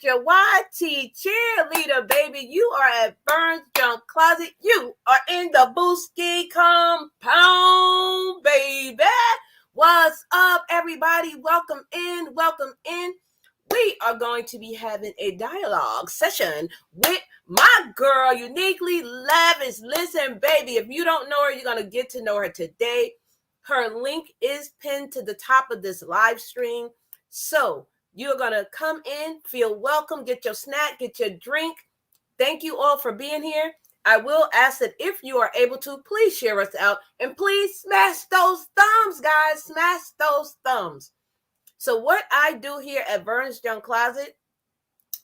your YT cheerleader, baby. You are at Vernes Junk Closet. You are in the Booski compound, baby. What's up, everybody? Welcome in. Welcome in. We are going to be having a dialogue session with my girl, Uniquely Lavish. Listen, baby, if you don't know her, you're going to get to know her today. Her link is pinned to the top of this live stream. So you're going to come in, feel welcome, get your snack, get your drink. Thank you all for being here. I will ask that if you are able to, please share us out. And please smash those thumbs, guys. Smash those thumbs. So what I do here at Vernes Junk Closet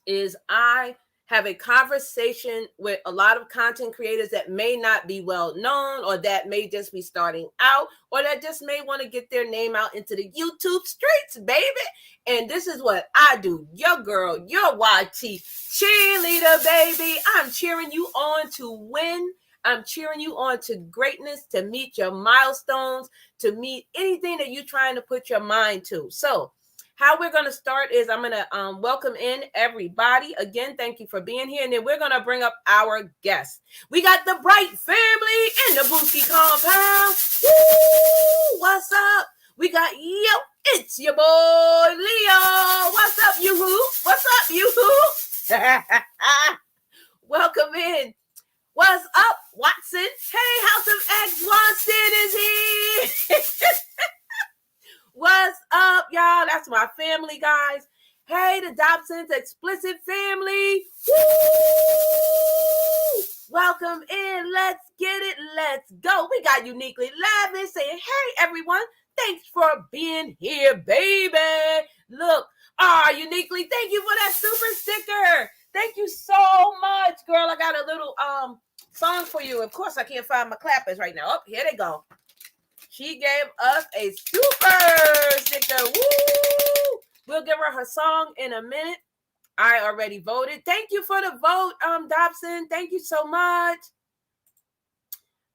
is I have a conversation with a lot of content creators that may not be well known, or that may just be starting out, or that just may want to get their name out into the YouTube streets, baby. And this is what I do. Your girl, your YT cheerleader, baby. I'm cheering you on to win. I'm cheering you on to greatness, to meet your milestones, to meet anything that you're trying to put your mind to. So how we're going to start is I'm going to welcome in everybody. Again, thank you for being here. And then we're going to bring up our guests. We got the Bright family in the Booski compound. Woo! What's up? We got, it's your boy, Leo. What's up, you-hoo? What's up, you-hoo? Welcome in. What's up, Watson? Hey, House of X, Watson is here. What's up, y'all? That's my family, guys. Hey, the Dobson's explicit family. Woo! Welcome in. Let's get it. Let's go. We got Uniquely Lavish saying, hey, everyone. Thanks for being here, baby. Look, Uniquely, thank you for that super sticker. Thank you so much, girl. I got a little song for you. Of course, I can't find my clappers right now. Oh, here they go. She gave us a super sticker. Woo! We'll give her song in a minute. I already voted. Thank you for the vote, Dobson. Thank you so much.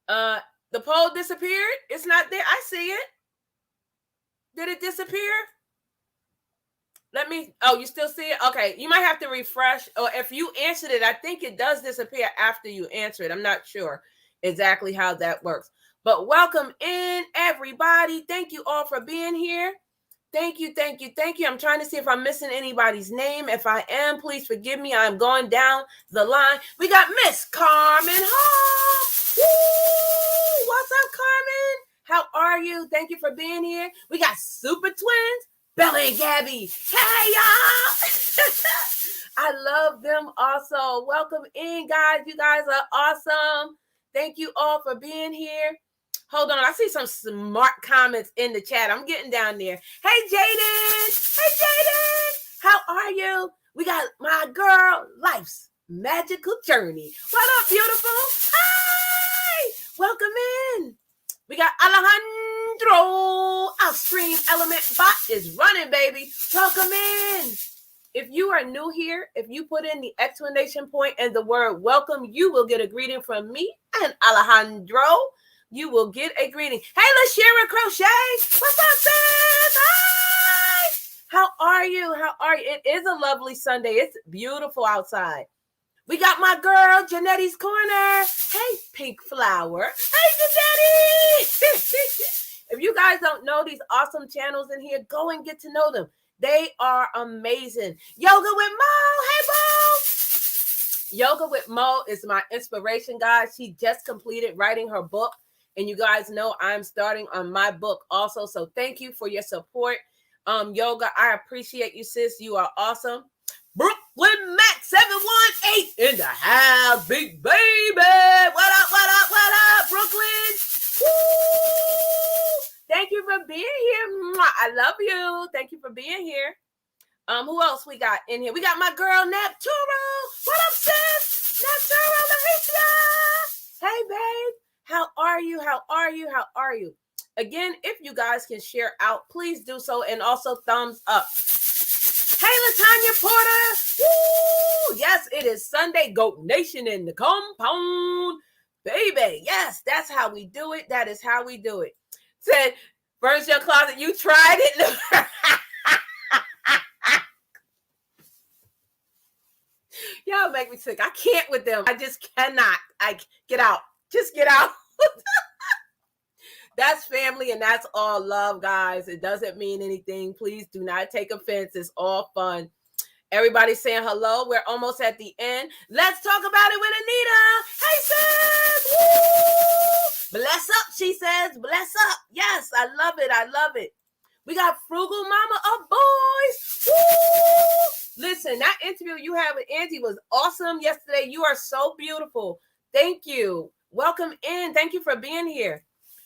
The poll disappeared. It's not there. I see it. Did it disappear? You still see it? Okay, you might have to refresh. Or if you answered it, I think it does disappear after you answer it. I'm not sure exactly how that works. But welcome in, everybody. Thank you all for being here. Thank you, thank you, thank you. I'm trying to see if I'm missing anybody's name. If I am, please forgive me. I'm going down the line. We got Miss Carmen Hall. Woo! What's up, Carmen? How are you? Thank you for being here. We got Super Twins, Bella and Gabby. Hey, y'all. I love them also. Welcome in, guys. You guys are awesome. Thank you all for being here. Hold on. I see some smart comments in the chat. I'm getting down there. Hey, Jaden. Hey, Jaden. How are you? We got my girl, Life's Magical Journey. What up, beautiful? Hi. Welcome in. We got Alejandro. Our stream element bot is running, baby. Welcome in. If you are new here, if you put in the exclamation point and the word welcome, you will get a greeting from me and Alejandro. You will get a greeting. Hey, LaShira Crochet. What's up, sis? Hi. How are you? How are you? It is a lovely Sunday. It's beautiful outside. We got my girl, Janetti's Corner. Hey, Pink Flower. Hey, Janetti. If you guys don't know these awesome channels in here, go and get to know them. They are amazing. Yoga with Mo. Hey, Mo. Yoga with Mo is my inspiration, guys. She just completed writing her book. And you guys know I'm starting on my book also. So thank you for your support. Yoga, I appreciate you, sis. You are awesome. Brooklyn Mac 718 in the house, big baby. What up, what up, what up, Brooklyn? Woo! Thank you for being here. I love you. Thank you for being here. Who else we got in here? We got my girl, Nepturo. What up, sis? Nepturo, Mauricia. Hey, babe. How are you? How are you? How are you? Again, if you guys can share out, please do so. And also thumbs up. Hey, LaTanya Porter. Woo! Yes, it is Sunday. Goat Nation in the compound. Baby, yes, that's how we do it. That is how we do it. Said, Vernes Junk Closet, you tried it. Y'all make me sick. I can't with them. I just cannot. Get out. Just get out. That's family and that's all love, guys. It doesn't mean anything. Please do not take offense. It's all fun. Everybody's saying hello. We're almost at the end. Let's talk about it with Anita. Hey, sis. Woo! Bless up, she says. Bless up. Yes, I love it. I love it. We got Frugal Mama of Boys. Woo! Listen, that interview you had with Auntie was awesome yesterday. You are so beautiful. Thank you. Welcome in. Thank you for being here.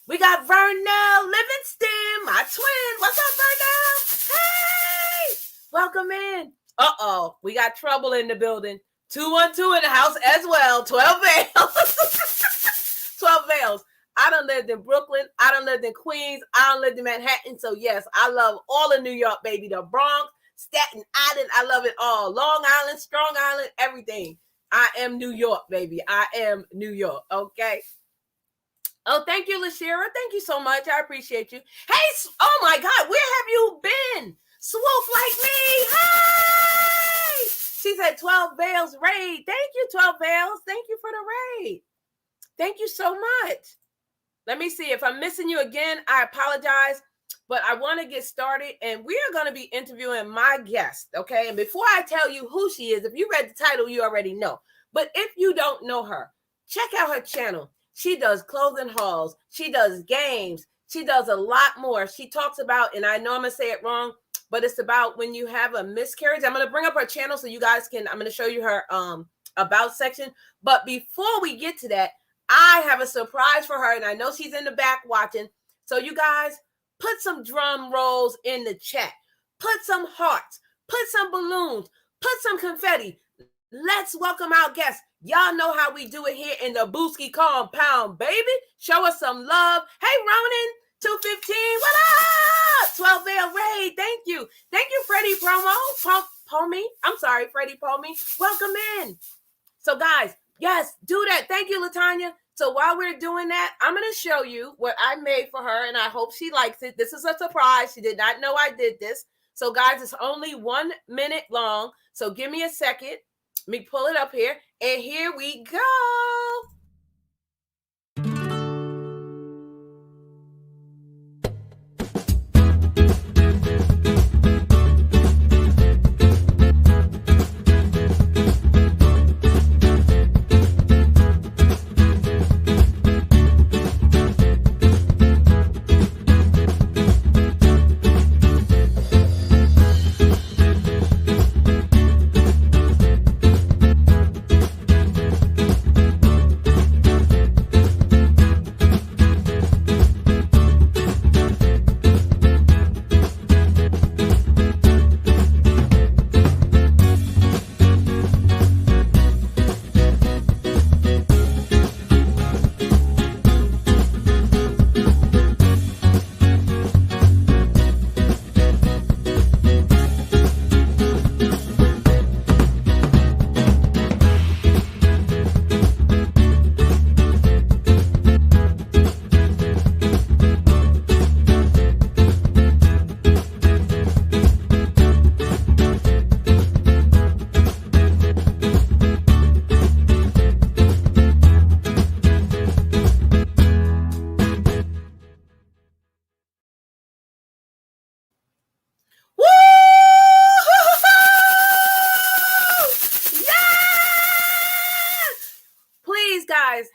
We got Vernes Livingston, my twin. What's up, Vernes? Hey! Welcome in. Uh-oh. We got trouble in the building. 212 in the house as well. 12 veils. 12 veils. I done lived in Brooklyn. I done lived in Queens. I done lived in Manhattan. So, yes, I love all of New York, baby. The Bronx, Staten Island. I love it all. Long Island, Strong Island, everything. I am New York, baby. I am New York, okay? Oh, thank you, Lashira. Thank you so much. I appreciate you. Hey, oh, my God. Where have you been? Swoop like me. Hey! She said 12 Veils raid. Thank you, 12 Veils. Thank you for the raid. Thank you so much. Let me see. If I'm missing you again, I apologize. But I want to get started. And we are going to be interviewing my guest, okay? And before I tell you who she is, if you read the title, you already know. But if you don't know her, check out her channel. She does clothing hauls. She does games. She does a lot more. She talks about, and I know I'm going to say it wrong, but it's about when you have a miscarriage. I'm going to bring up her channel so you guys can, I'm going to show you her about section. But before we get to that, I have a surprise for her, and I know she's in the back watching. So you guys, put some drum rolls in the chat. Put some hearts. Put some balloons. Put some confetti. Let's welcome our guests. Y'all know how we do it here in the Booski compound, baby. Show us some love. Hey, Ronan, 215, what up? 12 Veil Raid, thank you. Thank you, Freddie Pomey. I'm sorry, Freddie Pomey. Welcome in. So, guys, yes, do that. Thank you, Latanya. So, while we're doing that, I'm going to show you what I made for her, and I hope she likes it. This is a surprise. She did not know I did this. So, guys, it's only 1 minute long. So, give me a second. Let me pull it up here, and here we go.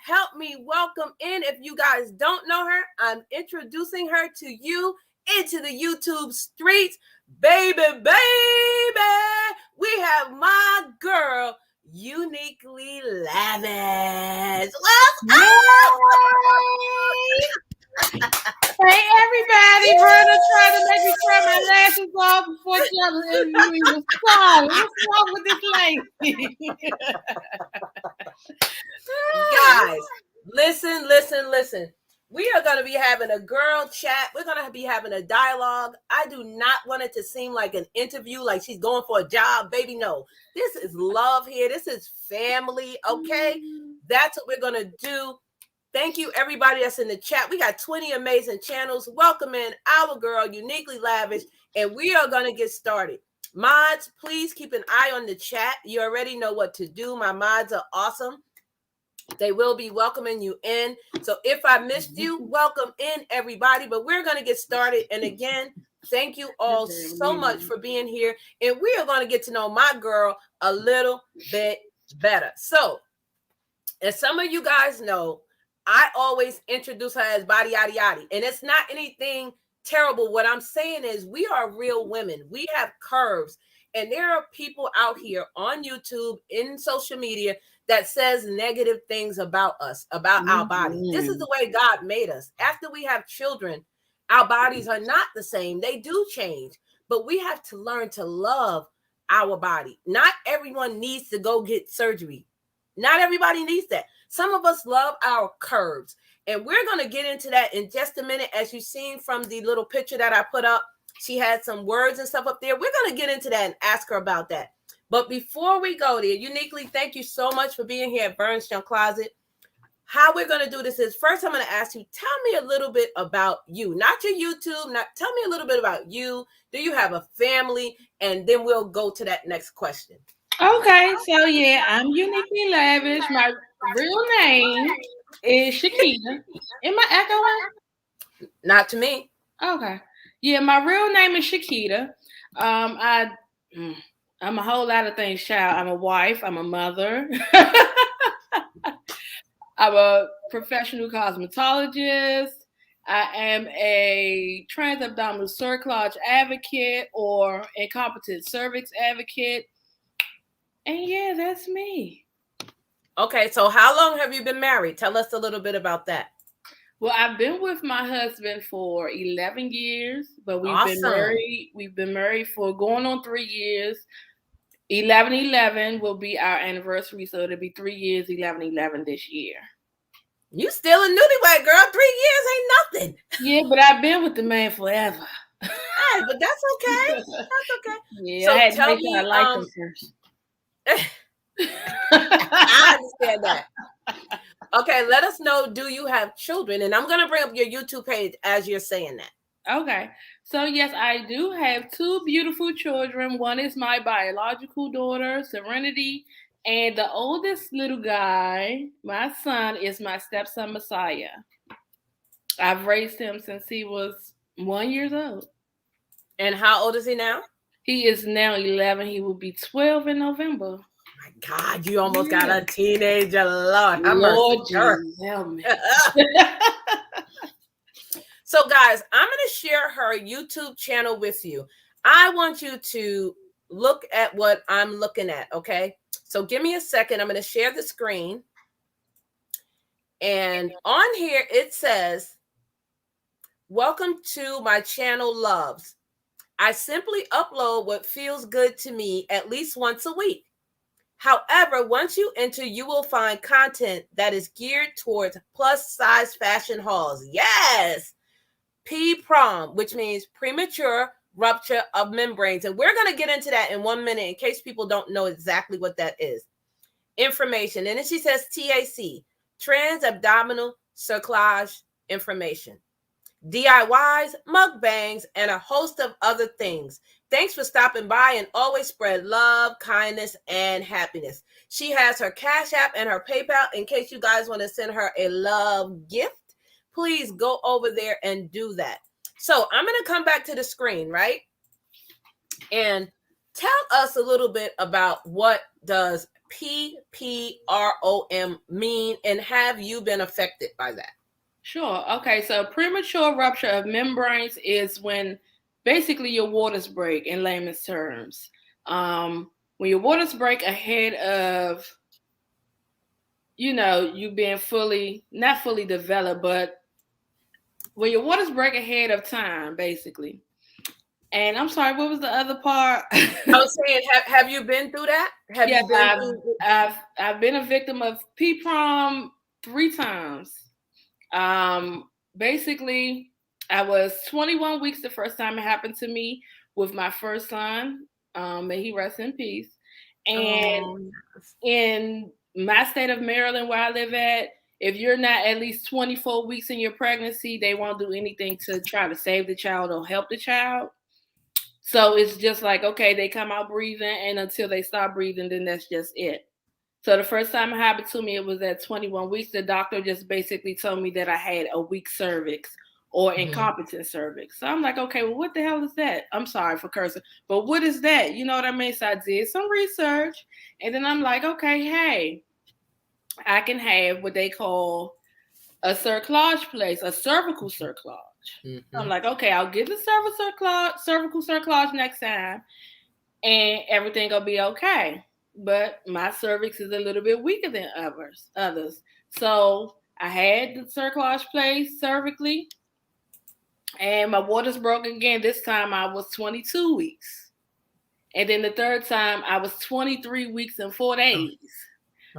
Help me welcome in. If you guys don't know her, I'm introducing her to you into the YouTube streets. Baby, we have my girl, Uniquely Lavish. What's up? Hey everybody, Verna trying to make me try my lashes off before she was calling. What's wrong with this lady? Guys, listen. We are going to be having a girl chat. We're going to be having a dialogue. I do not want it to seem like an interview, like she's going for a job. Baby, no. This is love here. This is family, okay? That's what we're going to do. Thank you, everybody that's in the chat. We got 20 amazing channels. Welcome in our girl, Uniquely Lavish, and we are going to get started. Mods, please keep an eye on the chat. You already know what to do. My mods are awesome. They will be welcoming you in. So if I missed you, welcome in, everybody. But we're going to get started. And again, thank you all so much for being here. And we are going to get to know my girl a little bit better. So, as some of you guys know, I always introduce her as Body Oddy LOL. And it's not anything terrible. What I'm saying is we are real women. We have curves. And there are people out here on YouTube, in social media, that says negative things about us, about our body. This is the way God made us. After we have children, our bodies are not the same. They do change. But we have to learn to love our body. Not everyone needs to go get surgery. Not everybody needs that. Some of us love our curves. And we're going to get into that in just a minute. As you've seen from the little picture that I put up, she had some words and stuff up there. We're going to get into that and ask her about that. But before we go there, Uniquely, thank you so much for being here at Vernes Junk Closet. How we're going to do this is, first I'm going to ask you, tell me a little bit about you. Not your YouTube. Tell me a little bit about you. Do you have a family? And then we'll go to that next question. Okay, so yeah, I'm Uniquely Lavish. My real name is Shakita. Am I echoing? Not to me. Okay. Yeah, my real name is Shakita. I'm a whole lot of things, child. I'm a wife. I'm a mother. I'm a professional cosmetologist. I am a transabdominal cerclage advocate or incompetent cervix advocate. And yeah, that's me. Okay, so how long have you been married? Tell us a little bit about that. Well, I've been with my husband for 11 years, but we've been married for going on 3 years. 11/11 will be our anniversary, so it'll be 3 years, 11/11 this year. You still a newlywed, girl. 3 years ain't nothing. Yeah, but I've been with the man forever. Hey, but that's okay. That's okay. Yeah, so I had to make sure I liked him first. I understand that. Okay, let us know, do you have children? And I'm going to bring up your YouTube page as you're saying that. Okay. So, yes, I do have 2 beautiful children. One is my biological daughter, Serenity. And the oldest little guy, my son, is my stepson, Messiah. I've raised him since he was 1 year old. And how old is he now? He is now 11. He will be 12 in November. My God, you almost got a teenager. Lord Jesus, help me. So, guys, I'm going to share her YouTube channel with you. I want you to look at what I'm looking at, okay? So give me a second. I'm going to share the screen. And on here, it says, welcome to my channel, Loves. I simply upload what feels good to me at least once a week. However, once you enter, you will find content that is geared towards plus size fashion hauls. Yes. P-prom, which means premature rupture of membranes. And we're going to get into that in 1 minute in case people don't know exactly what that is. Information. And then she says TAC, trans-abdominal cerclage information. DIYs, mukbangs, and a host of other things. Thanks for stopping by and always spread love, kindness, and happiness. She has her Cash App and her PayPal in case you guys want to send her a love gift. Please go over there and do that. So I'm going to come back to the screen, right? And tell us a little bit about what does PPROM mean, and have you been affected by that? Sure. Okay. So premature rupture of membranes is when basically your waters break, in layman's terms. When your waters break ahead of, you being not fully developed, but when your waters break ahead of time, basically. And I'm sorry, what was the other part? I was saying, have you been through that? I've been a victim of P-prom 3 times. Basically, I was 21 weeks the first time it happened to me with my first son. May he rest in peace. And in my state of Maryland, where I live at, if you're not at least 24 weeks in your pregnancy, they won't do anything to try to save the child or help the child. So it's just like, okay, they come out breathing, and until they stop breathing, then that's just it. So the first time it happened to me, it was at 21 weeks. The doctor just basically told me that I had a weak cervix or incompetent cervix. So I'm like, okay, well, what the hell is that? I'm sorry for cursing, but what is that? You know what I mean? So I did some research, and then I'm like, okay, hey, I can have what they call a cerclage place, a cervical cerclage. I'm like, okay, I'll get the cervical cerclage next time, and everything will be okay. But my cervix is a little bit weaker than others. So I had the cerclage placed cervically, and my waters broke again. This time I was 22 weeks. And then the third time I was 23 weeks and 4 days.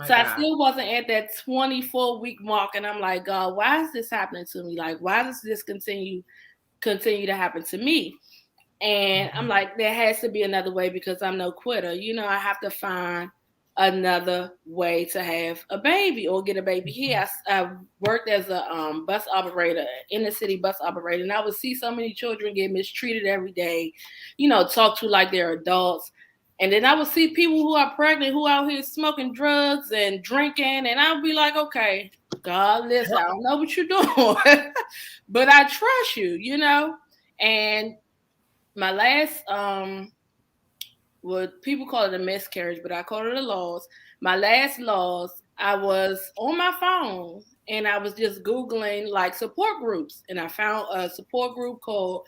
So I still wasn't at that 24-week mark. And I'm like, God, why is this happening to me? Like, why does this continue to happen to me? And I'm like, there has to be another way because I'm no quitter. You know, I have to find another way to have a baby or get a baby here. I worked as a bus operator, inner city bus operator, and I would see so many children get mistreated every day, you know, talked to like they're adults. And then I would see people who are pregnant who out here smoking drugs and drinking, and I would be like, okay, God, listen, I don't know what you're doing, but I trust you, you know. And my last what people call it a miscarriage, but I call it a loss. My last loss, I was on my phone and I was just Googling like support groups, and I found a support group called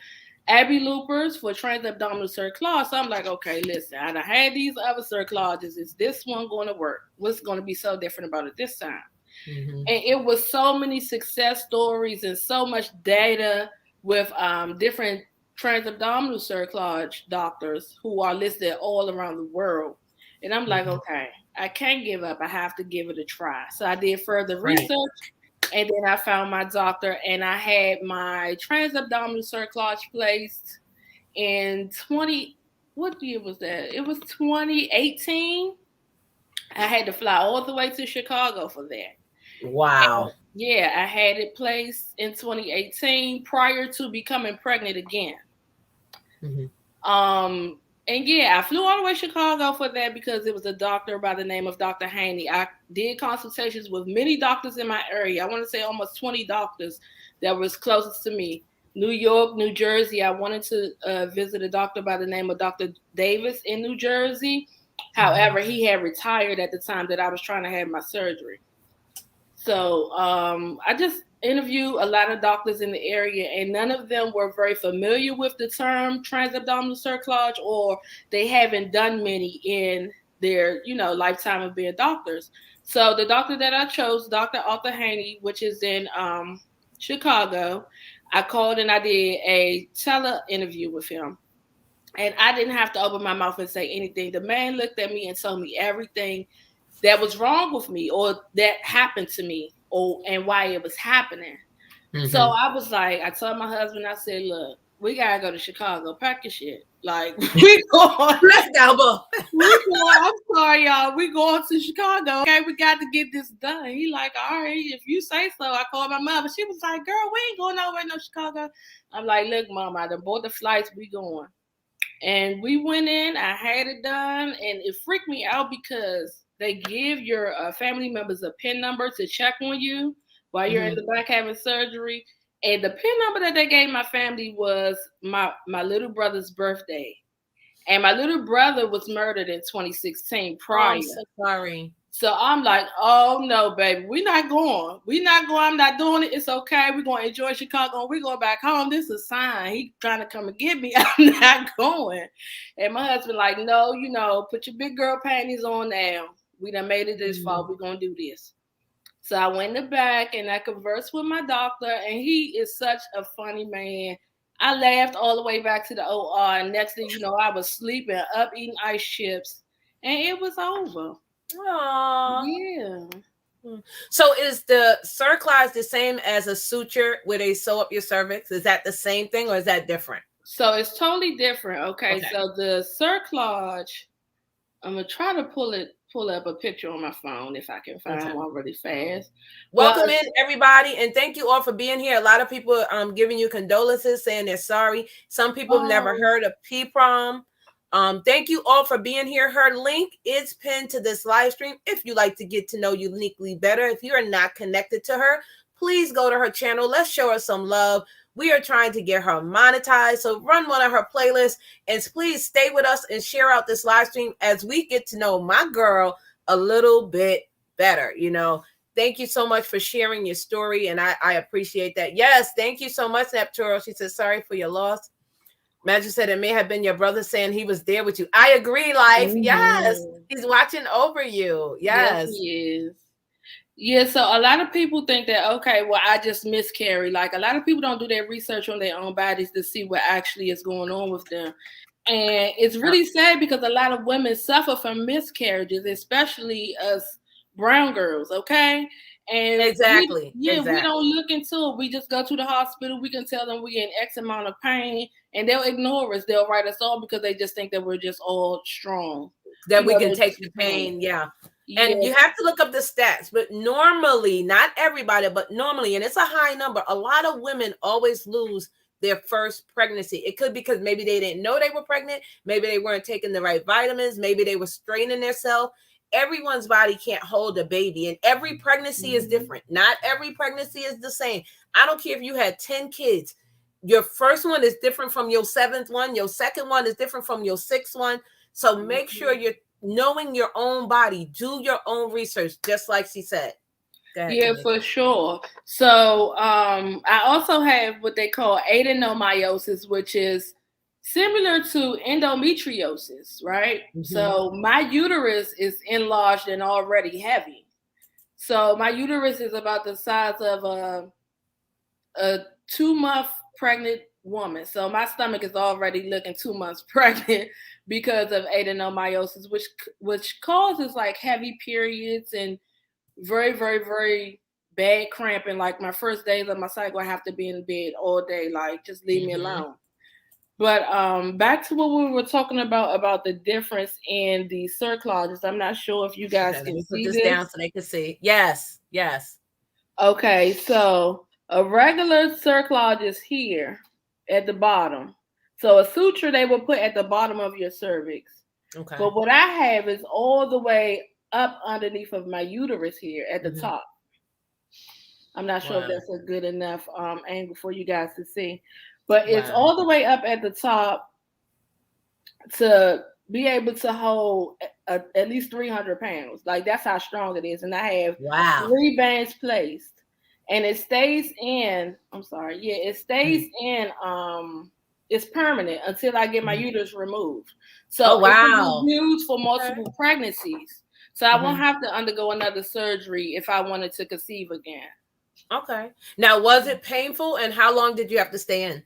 Abby Loopers for transabdominal cerclage. So I'm like, okay, listen, I had these other cerclages. Is this one going to work? What's going to be so different about it this time? And it was so many success stories and so much data with different transabdominal cerclage doctors who are listed all around the world. And I'm like, okay, I can't give up. I have to give it a try. So I did further research, and then I found my doctor, and I had my transabdominal cerclage placed in what year was that? It was 2018. I had to fly all the way to Chicago for that. Wow. And yeah, I had it placed in 2018 prior to becoming pregnant again. And yeah, I flew all the way to Chicago for that because it was a doctor by the name of Dr. Haney. I did consultations with many doctors in my area. I want to say almost 20 doctors that was closest to me. New York, New Jersey. I wanted to visit a doctor by the name of Dr. Davis in New Jersey. However, he had retired at the time that I was trying to have my surgery. So I just interviewed a lot of doctors in the area, and none of them were very familiar with the term transabdominal cerclage, or they haven't done many in their, you know, lifetime of being doctors. So the doctor that I chose, Dr. Arthur Haney, which is in Chicago, I called and I did a tele interview with him. And I didn't have to open my mouth and say anything. The man looked at me and told me everything that was wrong with me or that happened to me and why it was happening. So I was like, I told my husband, I said, look, we gotta go to Chicago, pack your shit. Like we going. Let's go. I'm sorry, y'all. We going to Chicago. Okay, we got to get this done. He like, all right, if you say so. I called my mother. She was like, girl, we ain't going nowhere no Chicago. I'm like, look, mom, I done bought the flights, we going. And we went in, I had it done, and it freaked me out because they give your family members a PIN number to check on you while you're in the back having surgery. And the PIN number that they gave my family was my little brother's birthday. And my little brother was murdered in 2016 prior. Oh, I'm so sorry. So I'm like, oh no, baby, we're not going. We're not going. I'm not doing it. It's okay. We're going to enjoy Chicago. We're going back home. This is a sign. He trying to come and get me. I'm not going. And my husband like, no, you know, put your big girl panties on now. We done made it this far. We're going to do this. So I went in the back and I conversed with my doctor, and he is such a funny man. I laughed all the way back to the OR, and next thing you know, I was sleeping, up eating ice chips, and it was over. Aww. Yeah. So is the cerclage the same as a suture where they sew up your cervix? Is that the same thing or is that different? So it's totally different. Okay. So the cerclage, I'm gonna try to pull it pull up a picture on my phone if I can find one really fast. Welcome in, everybody, and thank you all for being here. A lot of people giving you condolences, saying they're sorry. Some people have never heard of P-Prom. Thank you all for being here. Her link is pinned to this live stream. If you like to get to know Uniquely better, if you are not connected to her, please go to her channel. Let's show her some love. We are trying to get her monetized. So run one of her playlists and please stay with us and share out this live stream as we get to know my girl a little bit better. You know, thank you so much for sharing your story. And I appreciate that. Yes. Thank you so much, Nepturo. She said, sorry for your loss. Magic said it may have been your brother saying he was there with you. I agree, Life. Mm-hmm. Yes. He's watching over you. Yes, he is. Yeah, so a lot of people think that, okay, well, I just miscarried. Like, a lot of people don't do their research on their own bodies to see what actually is going on with them. And it's really sad because a lot of women suffer from miscarriages, especially us brown girls, okay? And exactly. We don't look into it. We just go to the hospital. We can tell them we're in X amount of pain, and they'll ignore us. They'll write us off because they just think that we're just all strong. That we can take the pain, yeah. And you have to look up the stats, but normally, not everybody, but normally, and it's a high number, a lot of women always lose their first pregnancy. It could be because maybe they didn't know they were pregnant. Maybe they weren't taking the right vitamins. Maybe they were straining themselves. Everyone's body can't hold a baby, and every pregnancy is different. Not every pregnancy is the same. I don't care if you had 10 kids. Your first one is different from your 7th one. Your second one is different from your 6th one. So make sure you're knowing your own body. Do your own research, just like she said. Yeah, for sure. So I also have what they call adenomyosis, which is similar to endometriosis, right? Mm-hmm. So my uterus is enlarged and already heavy. So my uterus is about the size of a 2-month pregnant woman. So my stomach is already looking 2 months pregnant because of adenomyosis, which causes like heavy periods and very, very, very bad cramping. Like my first days of my cycle, I have to be in bed all day. Like, just leave me alone. But back to what we were talking about the difference in the cerclages. I'm not sure if you guys can see this down so they can see. Yes. Okay, so a regular cerclage is here at the bottom. So a suture they will put at the bottom of your cervix. Okay. But what I have is all the way up underneath of my uterus here at the top. I'm not sure if that's a good enough angle for you guys to see. But it's all the way up at the top to be able to hold at least 300 pounds. Like, that's how strong it is. And I have 3 bands placed. And it stays in, it stays in, it's permanent until I get my uterus removed. So it can be used for multiple pregnancies. So I won't have to undergo another surgery if I wanted to conceive again. Okay. Now, was it painful, and how long did you have to stay in?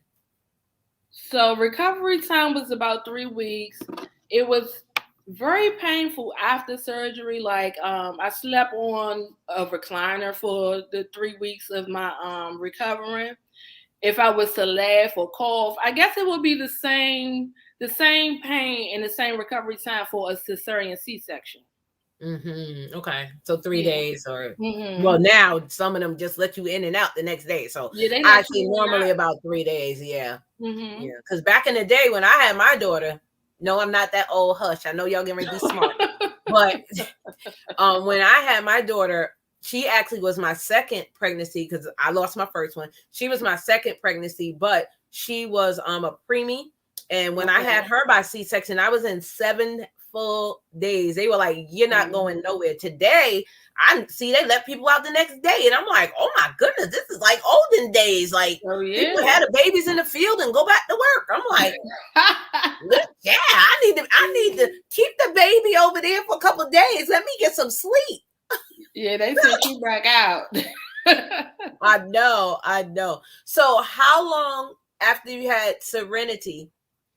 So recovery time was about 3 weeks. It was very painful after surgery. Like, I slept on a recliner for the 3 weeks of my recovering. If I was to laugh or cough, I guess it would be the same pain and the same recovery time for a cesarean C-section. Okay, so 3 days, or well, now some of them just let you in and out the next day. So I see normally about 3 days. Yeah, because back in the day when I had my daughter, no, I'm not that old. Hush, I know y'all getting ready to be smart, but when I had my daughter, she actually was my second pregnancy because I lost my first one. She was my second pregnancy, but she was a preemie, and when I had her by C-section, I was in 7 full days. They were like, you're not going nowhere. Today, they let people out the next day. And I'm like, oh my goodness, this is like olden days. Like, people had the babies in the field and go back to work. I'm like, yeah, I need to keep the baby over there for a couple of days. Let me get some sleep. Yeah, they sent you back out. I know. So how long after you had Serenity,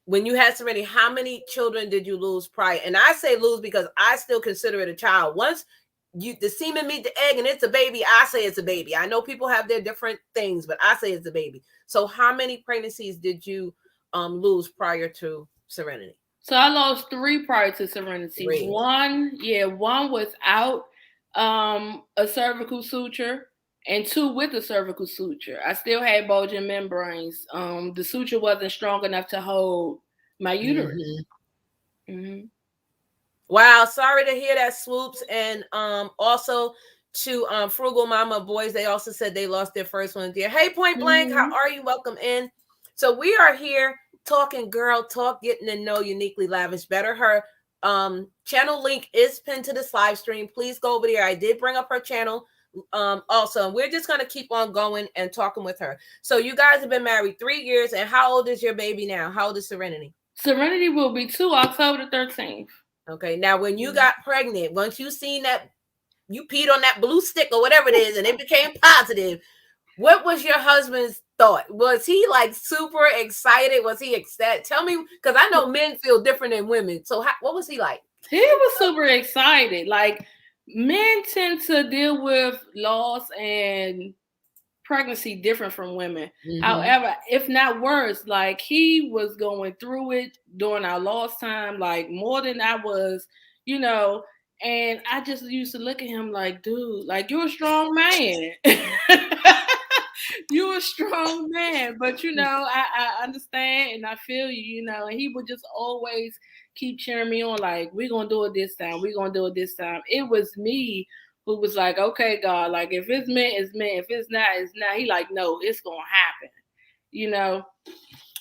when you had Serenity, how many children did you lose prior? And I say lose because I still consider it a child. Once the semen meet the egg and it's a baby, I say it's a baby. I know people have their different things, but I say it's a baby. So how many pregnancies did you lose prior to Serenity? So I lost 3 prior to Serenity. 3. One without a cervical suture, and 2 with a cervical suture. I still had bulging membranes. The suture wasn't strong enough to hold my uterus. Wow, sorry to hear that, Swoops. And also to Frugal Mama Boys, they also said they lost their first one. Dear, hey, Point Blank, how are you? Welcome in. So we are here talking girl talk, getting to know Uniquely Lavish better. Her channel link is pinned to this live stream. Please go over there. I did bring up her channel also. We're just going to keep on going and talking with her. So you guys have been married 3 years. And how old is your baby now? How old is Serenity? Serenity will be 2 October the 13th. Okay. Now, when you got pregnant, once you seen that, you peed on that blue stick or whatever it is, and it became positive, what was your husband's thought? Was he like super excited? Was he ecstatic? Tell me, because I know men feel different than women. So what was he like? He was super excited. Like, men tend to deal with loss and pregnancy different from women. However, if not worse, like, he was going through it during our lost time, like more than I was, you know. And I just used to look at him like, dude, like, you're a strong man. You're a strong man. But, you know, I understand and I feel you, you know. And he would just always keep cheering me on, like, we're going to do it this time. We're going to do it this time. It was me who was like, okay, God, like, if it's meant, it's meant. If it's not, it's not. He like, no, it's going to happen, you know.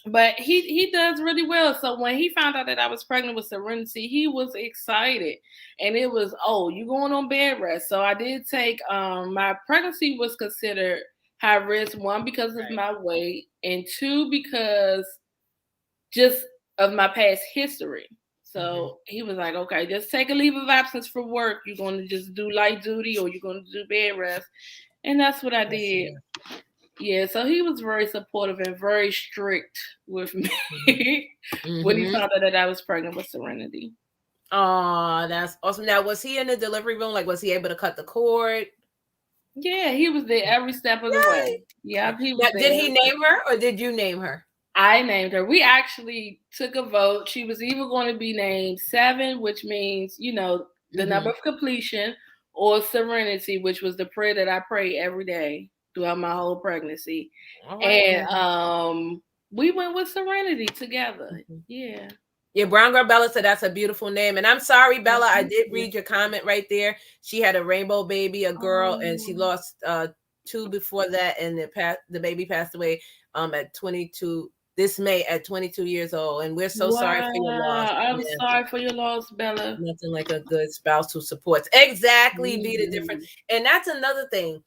But he does really well. So when he found out that I was pregnant with Serenity, he was excited. And it was, oh, you going on bed rest. So I did take, my pregnancy was considered high risk, 1, because of my weight, and 2, because just of my past history. So he was like, okay, just take a leave of absence for work. You're going to just do light duty, or you're going to do bed rest. And that's what I did. Yeah, so he was very supportive and very strict with me when he found out that I was pregnant with Serenity. Oh, that's awesome. Now, was he in the delivery room? Like, was he able to cut the cord? Yeah, he was there every step of the way. Yeah, he was now, there. Did he name her, or did you name her? I named her. We actually took a vote. She was either going to be named 7, which means, you know, the number of completion, or Serenity, which was the prayer that I pray every day throughout my whole pregnancy. And we went with Serenity together. Yeah. Yeah, Brown Girl Bella said that's a beautiful name. And I'm sorry, Bella, I did read your comment right there. She had a rainbow baby, a girl, and she lost 2 before that, and the baby passed away at 22 this May at 22 years old. And we're so sorry for your loss. I'm sorry for your loss, Bella. Nothing like a good spouse who supports. Exactly, be the difference. And that's another thing.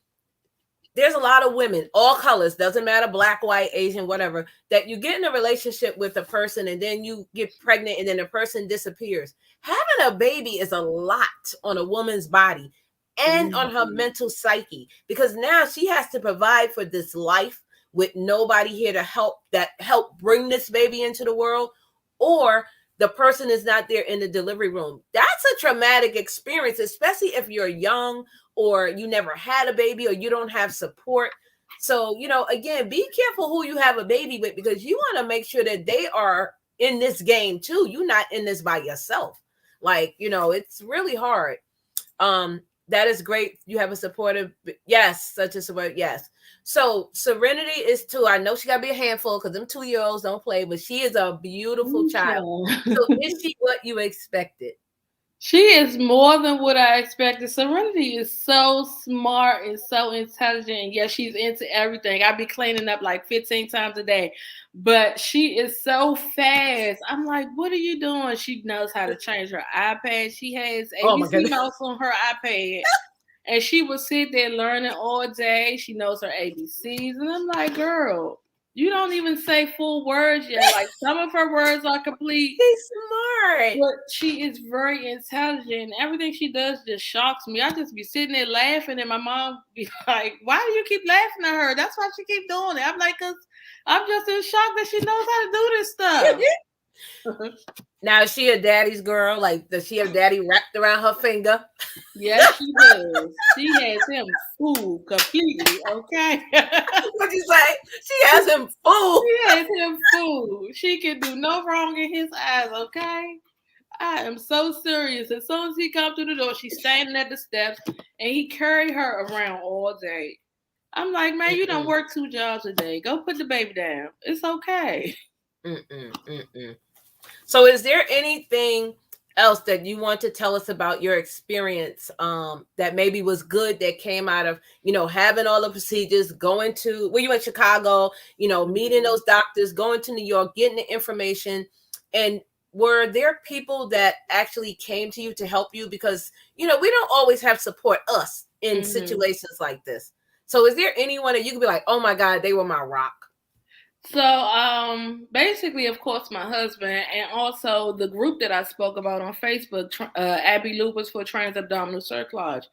There's a lot of women, all colors, doesn't matter, black, white, Asian, whatever, that you get in a relationship with a person and then you get pregnant and then the person disappears. Having a baby is a lot on a woman's body and on her mental psyche, because now she has to provide for this life with nobody here to help bring this baby into the world, or the person is not there in the delivery room. That's a traumatic experience, especially if you're young or you never had a baby or you don't have support. So, you know, again, be careful who you have a baby with, because you want to make sure that they are in this game too. You're not in this by yourself. Like, you know, it's really hard. That is great. You have a supportive, yes, such a support, yes. So Serenity is 2. I know she got to be a handful because them 2-year-olds don't play, but she is a beautiful child. So is she what you expected? She is more than what I expected. Serenity is so smart and so intelligent. Yes, she's into everything. I be cleaning up like 15 times a day, but she is so fast. I'm like, what are you doing? She knows how to change her iPad. She has ABC mouse on her iPad. And she will sit there learning all day. She knows her ABCs. And I'm like, girl, you don't even say full words yet. Like, some of her words are complete. She's smart. But she is very intelligent. Everything she does just shocks me. I just be sitting there laughing, and my mom be like, why do you keep laughing at her? That's why she keep doing it. I'm like, because I'm just in shock that she knows how to do this stuff. Now, is she a daddy's girl? Like, does she have daddy wrapped around her finger? Yes, she does. She has him fooled completely, okay? What'd you say? She has him fooled. She has him fooled. She can do no wrong in his eyes, okay? I am so serious. As soon as he comes through the door, she's standing at the steps, and he carry her around all day. I'm like, man, you don't work 2 jobs a day. Go put the baby down. It's okay. So is there anything else that you want to tell us about your experience that maybe was good that came out of, having all the procedures, going to, were you in Chicago, meeting those doctors, going to New York, getting the information, and were there people that actually came to you to help you? Because, we don't always have support us in situations like this. So is there anyone that you could be like, oh my God, they were my rock? So, basically, of course, my husband, and also the group that I spoke about on Facebook, Abby Lupus for Transabdominal Cerclage.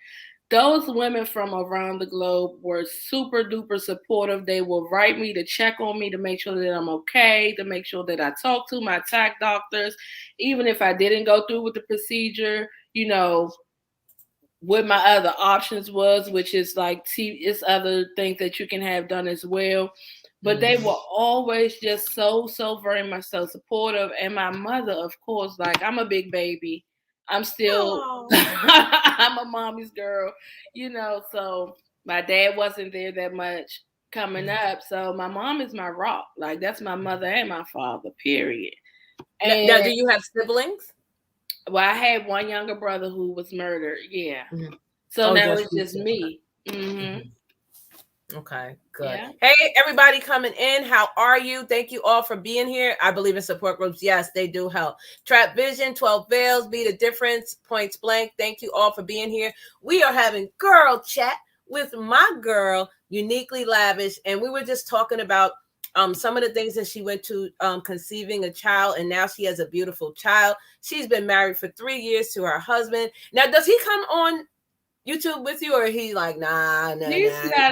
Those women from around the globe were super duper supportive. They will write me to check on me to make sure that I'm okay, to make sure that I talk to my TAC doctors, even if I didn't go through with the procedure, what my other options was, which is like it's other things that you can have done as well. But they were always just so very much so supportive. And my mother, of course, like, I'm a big baby. I'm still, I'm a mommy's girl, so my dad wasn't there that much coming up. So my mom is my rock. Like, that's my mother and my father, period. And now, do you have siblings? Well, I had one younger brother who was murdered. Yeah. So now it's just me. Okay, good. Yeah. Hey, everybody coming in. How are you? Thank you all for being here. I believe in support groups. Yes, they do help. Trap Vision, 12 Veils, Be the Difference, Points Blank. Thank you all for being here. We are having girl chat with my girl, Uniquely Lavish. And we were just talking about some of the things that she went to conceiving a child. And now she has a beautiful child. She's been married for 3 years to her husband. Now, does he come on YouTube with you, or he like nah? He's not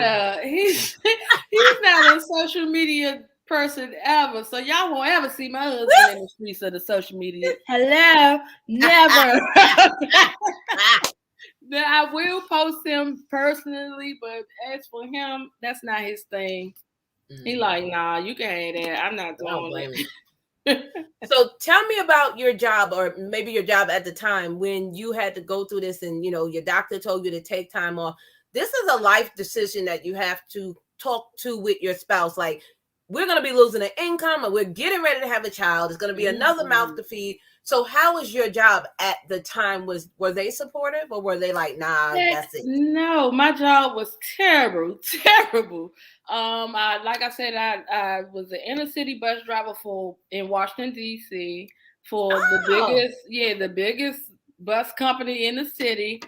a social media person ever, so y'all won't ever see my husband in the streets of the social media. Hello, never. Now, I will post him personally, but as for him, that's not his thing. He like, nah, you can have that. I'm not doing it. So tell me about your job, or maybe your job at the time when you had to go through this and, your doctor told you to take time off. This is a life decision that you have to talk to with your spouse. Like, we're going to be losing an income and we're getting ready to have a child. It's going to be another mouth to feed. So how was your job at the time? Were they supportive, or were they like, nah, that's it? No, my job was terrible. Like I said, I was an inner city bus driver in Washington, D.C. for the biggest bus company in the city.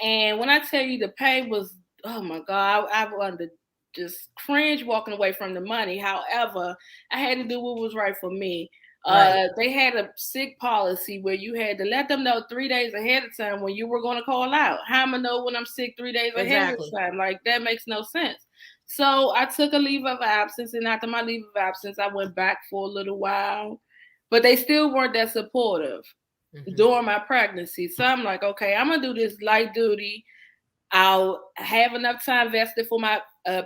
And when I tell you the pay was, oh my God, I wanted to just cringe walking away from the money. However, I had to do what was right for me. Right. They had a sick policy where you had to let them know 3 days ahead of time when you were going to call out. How am I know when I'm sick 3 days ahead of time? Like, that makes no sense. So I took a leave of absence, and after my leave of absence, I went back for a little while, but they still weren't that supportive during my pregnancy. So I'm like, okay, I'm gonna do this light duty. I'll have enough time vested for my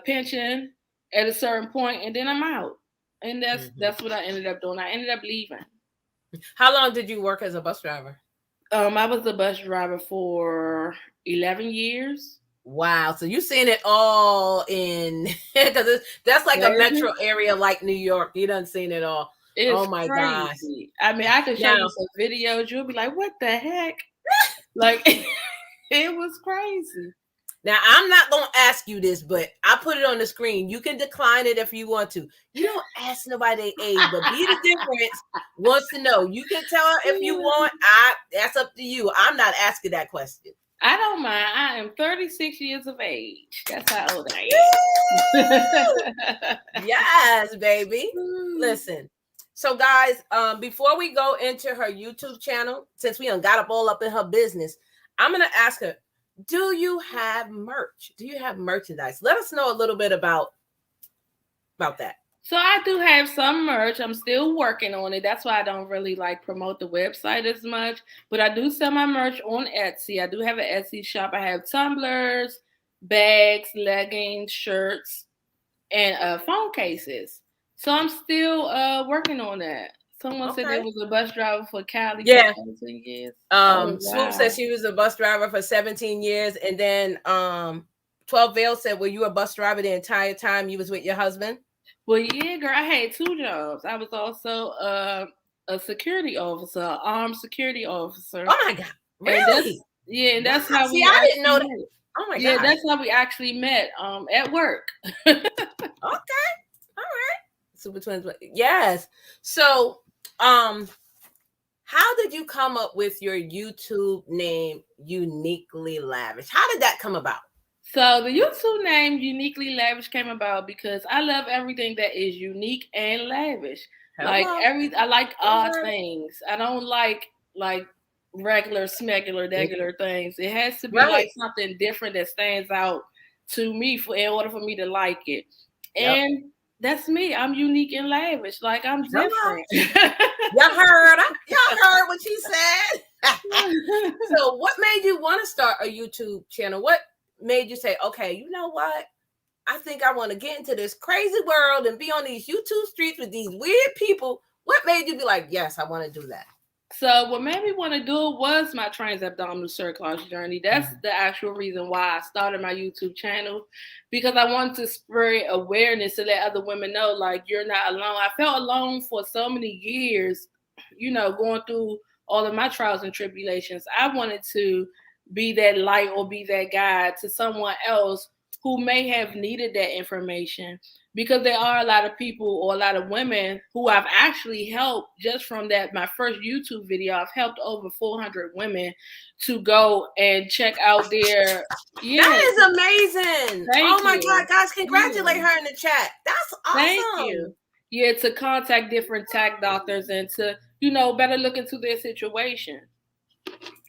pension at a certain point, and then I'm out. And that's what I ended up doing. I ended up leaving. How long did you work as a bus driver? I was a bus driver for 11 years. Wow. So you've seen it all in, because that's like a metro area like New York. You done seen it all. Oh my gosh. I mean, I could show you some videos. You'll be like, what the heck? Like, it was crazy. Now, I'm not going to ask you this, but I put it on the screen. You can decline it if you want to. You don't ask nobody their age, but Be the Difference wants to know. You can tell her if you want. That's up to you. I'm not asking that question. I don't mind. I am 36 years of age. That's how old I am. Yes, baby. Listen. So, guys, before we go into her YouTube channel, since we done got all up in her business, I'm going to ask her, do you have merch? Do you have merchandise? Let us know a little bit about that. So I do have some merch. I'm still working on it. That's why I don't really like promote the website as much. But I do sell my merch on Etsy. I do have an Etsy shop. I have tumblers, bags, leggings, shirts, and phone cases. So I'm still working on that. Someone said they Okay. was a bus driver for Cali for Yeah. 17 years. Oh, Swoop wow. said she was a bus driver for 17 years. And then 12 Veil said, were you a bus driver the entire time you was with your husband? Well, yeah, girl, I had 2 jobs. I was also a security officer, an armed security officer. Oh my God. And Really? and Wow. that's how See, we I didn't know that. met. Oh my Yeah, God. that's how we actually met at work. Okay. All right. Super twins. Yes. So how did you come up with your YouTube name, Uniquely Lavish? How did that come about? So the YouTube name Uniquely Lavish came about because I love everything that is unique and lavish. Hello. I like odd things. I don't like regular, smegular, degular things. It has to be like something different that stands out to me in order for me to like it. Yep. And that's me. I'm unique and lavish. Like I'm different. Y'all heard what she said. So what made you want to start a YouTube channel? What made you say, okay, you know what? I think I want to get into this crazy world and be on these YouTube streets with these weird people. What made you be like, yes, I want to do that? So what made me want to do it was my trans-abdominal cerclage journey. That's the actual reason why I started my YouTube channel, because I wanted to spread awareness to let other women know, like, you're not alone. I felt alone for so many years, you know, going through all of my trials and tribulations. I wanted to be that light or be that guide to someone else who may have needed that information, because there are a lot of people or a lot of women who I've actually helped just from that. My first YouTube video, I've helped over 400 women to go and check out their. Yeah. That is amazing. Thank my you. God, guys, congratulate her in the chat. That's awesome. Thank you. Yeah, to contact different tag doctors and to, you know, better look into their situation.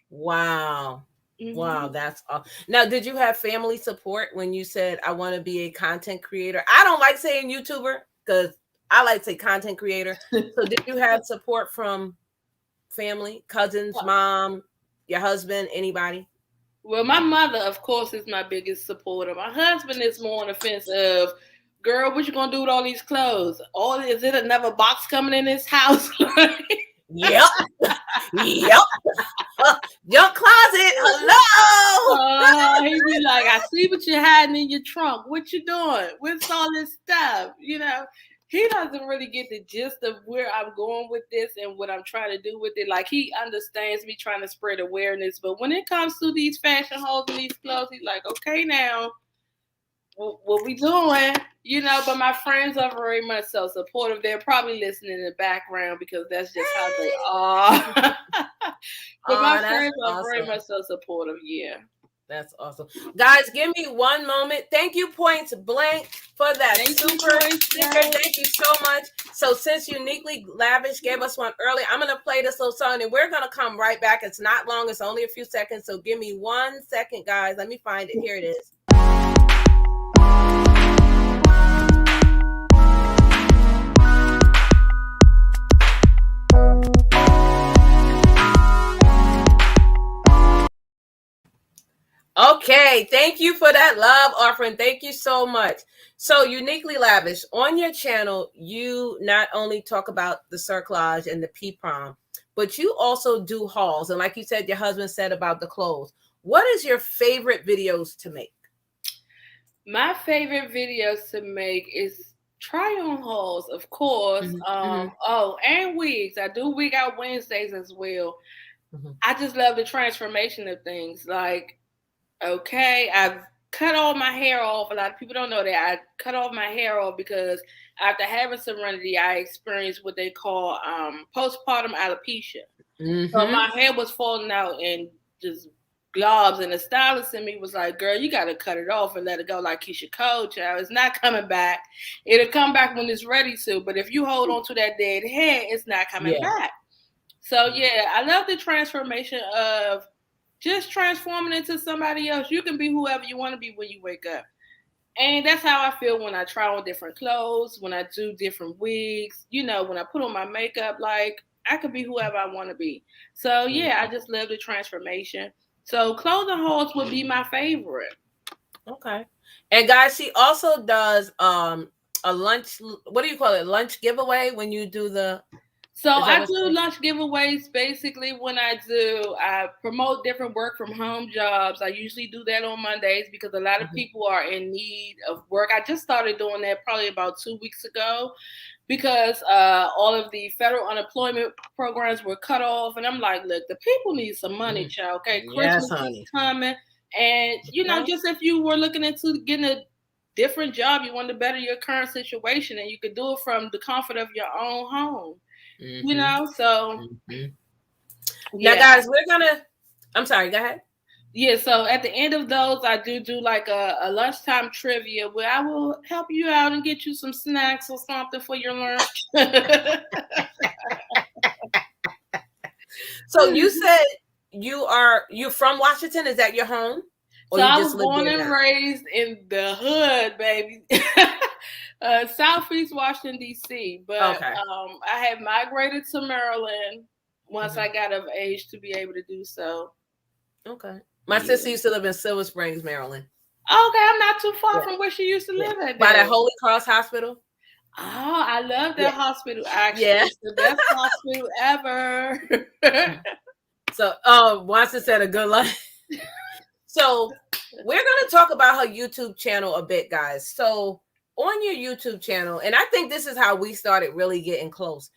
Wow. Wow, that's awesome. Now, did you have family support when you said, I want to be a content creator? I don't like saying YouTuber because I like to say content creator. So did you have support from family, cousins, mom, your husband, anybody? Well, my mother, of course, is my biggest supporter. My husband is more on the fence of, girl, what you going to do with all these clothes? Is it another box coming in this house? Yep. Yep. Junk closet. Hello. He'd be like, I see what you're hiding in your trunk. What you doing? What's all this stuff? You know, he doesn't really get the gist of where I'm going with this and what I'm trying to do with it. Like, he understands me trying to spread awareness. But when it comes to these fashion holes and these clothes, he's like, okay, now, what we doing? You know, but my friends are very much so supportive. They're probably listening in the background because that's just how they are. But my friends are very much so supportive. Yeah. That's awesome. Guys, give me one moment. Thank you, Points Blank, for that super sticker. Thank you so much. So since Uniquely Lavish gave us one early, I'm going to play this little song and we're going to come right back. It's not long. It's only a few seconds. So give me 1 second, guys. Let me find it. Here it is. Okay, thank you for that love offering. Thank you so much. So Uniquely Lavish, on your channel, you not only talk about the cerclage and the P-prom, but you also do hauls. And like you said, your husband said about the clothes. What is your favorite videos to make? My favorite videos to make is try on hauls, of course. Oh, and wigs. I do wig out Wednesdays as well. I just love the transformation of things. Like, okay, I've cut all my hair off. A lot of people don't know that. I cut off my hair off because after having Serenity, I experienced what they call postpartum alopecia. So my hair was falling out and just globs, and the stylist in me was like, girl, you got to cut it off and let it go like Keisha Cole, child. It's not coming back. It'll come back when it's ready to, but if you hold on to that dead hair, it's not coming back. So, yeah, I love the transformation of just transforming into somebody else. You can be whoever you want to be when you wake up. And that's how I feel when I try on different clothes, when I do different wigs, when I put on my makeup, like I could be whoever I want to be. So yeah, I just love the transformation. So clothing hauls would be my favorite. Okay. And guys, she also does a lunch, what do you call it? Lunch giveaway when you do the So I do lunch giveaways basically when I promote different work from home jobs. I usually do that on Mondays because a lot of people are in need of work. I just started doing that probably about 2 weeks ago because all of the federal unemployment programs were cut off. And I'm like, look, the people need some money, child. Okay, Christmas is coming. And, just if you were looking into getting a different job, you want to better your current situation, and you could do it from the comfort of your own home. So now guys, I'm sorry, go ahead. Yeah, so at the end of those, I do like a lunchtime trivia where I will help you out and get you some snacks or something for your lunch. So you said you're from Washington? Is that your home? So I was born and raised in the hood, baby. Southeast Washington, D.C. But I had migrated to Maryland once I got of age to be able to do so. Okay. My sister used to live in Silver Springs, Maryland. Okay, I'm not too far from where she used to live at. By the Holy Cross Hospital. Oh, I love that hospital, actually. It's the best hospital ever. So, Watson said a good life. So, we're going to talk about her YouTube channel a bit, guys. So, on your YouTube channel, and I think this is how we started really getting close.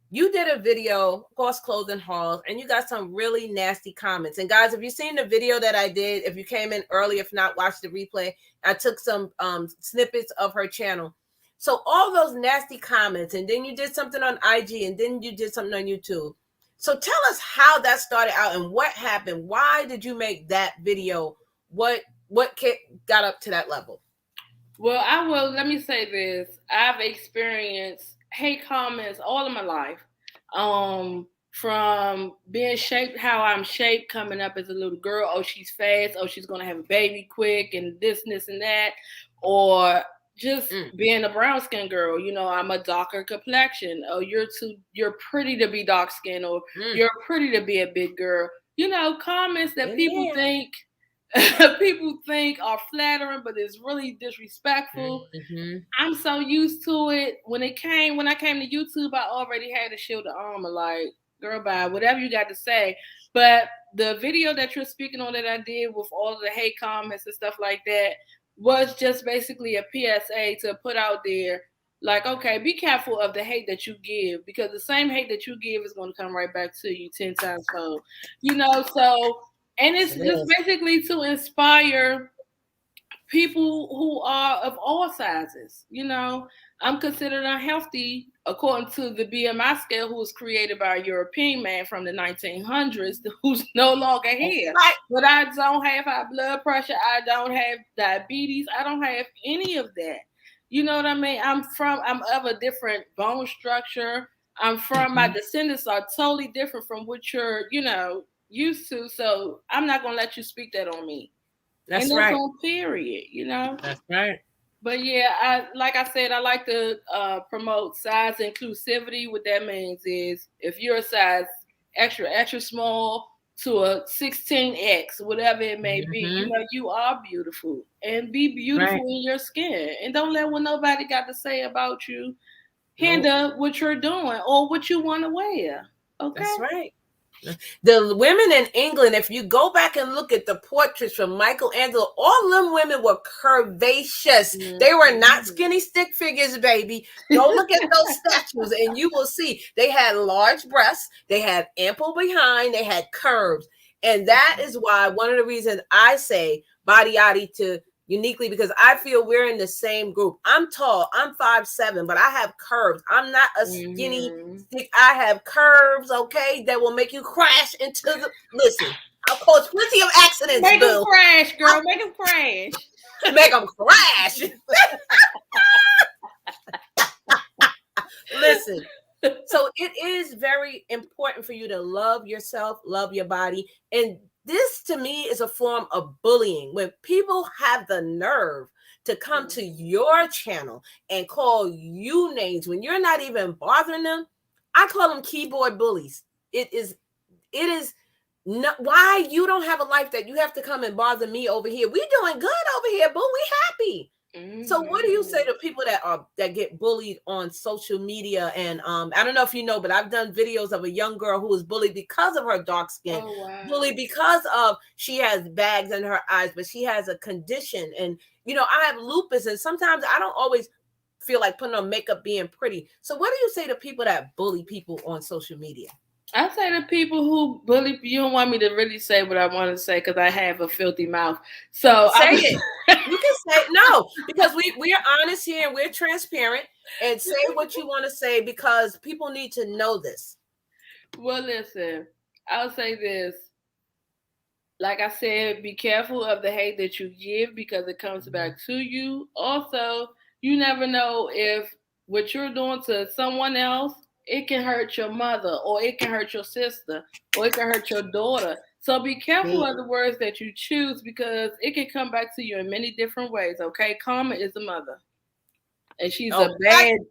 You did a video, of course, clothing hauls, and you got some really nasty comments. And guys, if you've seen the video that I did, if you came in early, if not, watch the replay. I took some snippets of her channel. So all those nasty comments, and then you did something on IG, and then you did something on YouTube. So tell us how that started out and what happened. Why did you make that video? What got up to that level? Well, let me say this. I've experienced hate comments all of my life. From being shaped how I'm shaped coming up as a little girl. Oh, she's fast. Oh, she's going to have a baby quick and this and that. Or just being a brown skinned girl. I'm a darker complexion. Oh, you're pretty to be dark skinned, or you're pretty to be a big girl. Comments that people think are flattering, but it's really disrespectful. I'm so used to it. When I came to YouTube, I already had to shield the armor. Like, girl, bye, whatever you got to say. But the video that you're speaking on that I did with all of the hate comments and stuff like that was just basically a PSA to put out there. Like, okay, be careful of the hate that you give, because the same hate that you give is going to come right back to you 10 times fold. So. And it's just basically to inspire people who are of all sizes. I'm considered unhealthy according to the BMI scale, who was created by a European man from the 1900s, who's no longer here. Right. But I don't have high blood pressure. I don't have diabetes. I don't have any of that. You know what I mean? I'm of a different bone structure. I'm from, my descendants are totally different from what you're, used to. So I'm not going to let you speak that on me. That's right. On period, That's right. But yeah, like I said, I like to promote size inclusivity. What that means is if you're a size extra small to a 16X, whatever it may be, you are beautiful, and be beautiful in your skin, and don't let what nobody got to say about you hinder what you're doing or what you want to wear. Okay, that's right. The women in England, if you go back and look at the portraits from Michelangelo, all them women were curvaceous. They were not skinny stick figures, baby. Go look at those statues and you will see they had large breasts, they had ample behind, they had curves. And that is why one of the reasons I say Body Oddy to Uniquely, because I feel we're in the same group. I'm tall, I'm 5'7", but I have curves. I'm not a skinny stick. I have curves, okay, that will make you crash into the. Listen, I'll cause plenty of accidents. Make them crash, girl. Make them crash. Make them crash. Listen. So it is very important for you to love yourself, love your body, and this to me is a form of bullying when people have the nerve to come to your channel and call you names when you're not even bothering them. I call them keyboard bullies. It is not why you don't have a life that you have to come and bother me over here. We doing good over here, boo. We happy. So what do you say to people that get bullied on social media? And I don't know if you know, but I've done videos of a young girl who was bullied because of her dark skin, bullied because of she has bags in her eyes, but she has a condition. And I have lupus, and sometimes I don't always feel like putting on makeup being pretty. So what do you say to people that bully people on social media? I say to people who bully, you don't want me to really say what I want to say because I have a filthy mouth. So say it. You can say no, because we're honest here and we're transparent, and say what you want to say because people need to know this. Well, listen, I'll say this. Like I said, be careful of the hate that you give because it comes back to you. Also, you never know if what you're doing to someone else, it can hurt your mother, or it can hurt your sister, or it can hurt your daughter. So be careful of the words that you choose because it can come back to you in many different ways. Okay, Karma is a mother, and she's the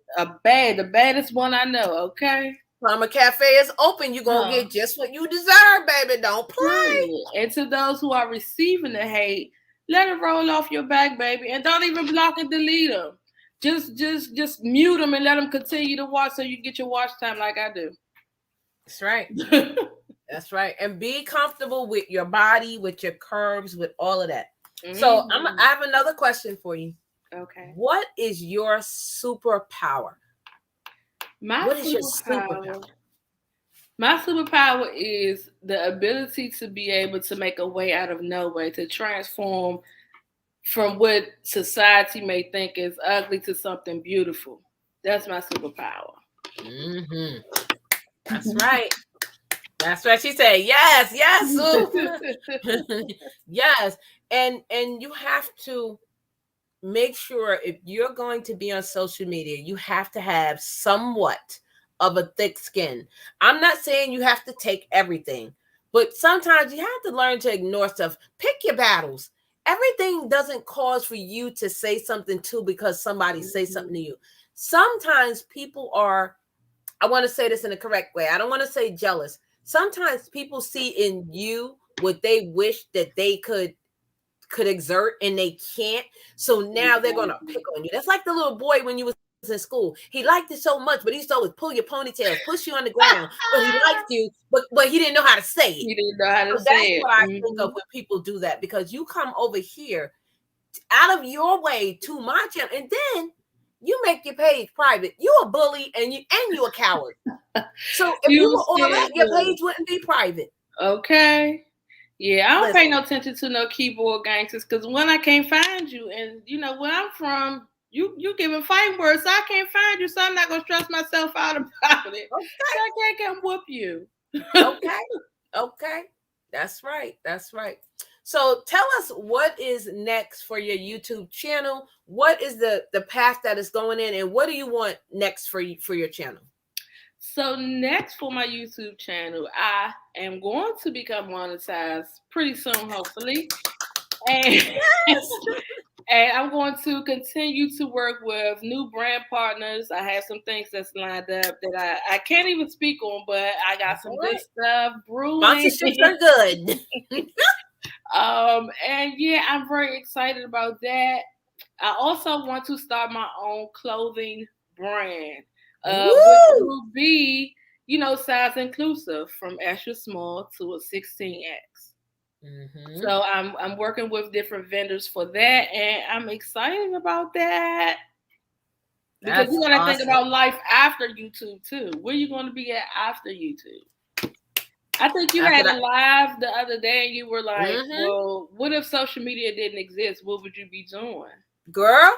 baddest one I know. Okay, Karma Cafe is open. You're gonna get just what you deserve, baby. Don't play. And to those who are receiving the hate, let it roll off your back, baby, and don't even block and delete them. Just mute them and let them continue to watch so you get your watch time like I do. That's right. That's right. And be comfortable with your body, with your curves, with all of that. So I have another question for you. Okay. What is your superpower? What is your superpower? My superpower is the ability to be able to make a way out of no way, to transform from what society may think is ugly to something beautiful. That's my superpower. That's right. That's right. She said, yes, yes. And you have to make sure if you're going to be on social media, you have to have somewhat of a thick skin. I'm not saying you have to take everything, but sometimes you have to learn to ignore stuff. Pick your battles. Everything doesn't cause for you to say something too because somebody says something to you. Sometimes people are, I want to say this in the correct way. I don't want to say jealous. Sometimes people see in you what they wish that they could exert and they can't. So now they're going to pick on you. That's like the little boy when you was in school. He liked it so much, but he used to always pull your ponytails, push you on the ground. But he liked you, but he didn't know how to say it. He didn't know how to say that's it. What I think of when people do that, because you come over here out of your way to my channel, and then you make your page private. You a bully and you a coward. So if you were all that, your page wouldn't be private. Okay. Yeah, I don't pay no attention to no keyboard gangsters because when I can't find you, and where I'm from, you giving fighting words, so I can't find you, so I'm not gonna stress myself out about it. Okay. I can't come whoop you. Okay. That's right. So tell us what is next for your YouTube channel. What is the path that is going in, and what do you want next for your channel? So next for my YouTube channel, I am going to become monetized pretty soon, hopefully. And, and I'm going to continue to work with new brand partners. I have some things that's lined up that I can't even speak on, but I got some good stuff brewing. Sponsorships are good. And yeah, I'm very excited about that. I also want to start my own clothing brand. Which will be, size inclusive from extra small to a 16X. So I'm working with different vendors for that, and I'm excited about that. Because you gotta think about life after YouTube too. Where you going to be at after YouTube? I think you had a live the other day, and you were like, "Well, what if social media didn't exist? What would you be doing?" Girl,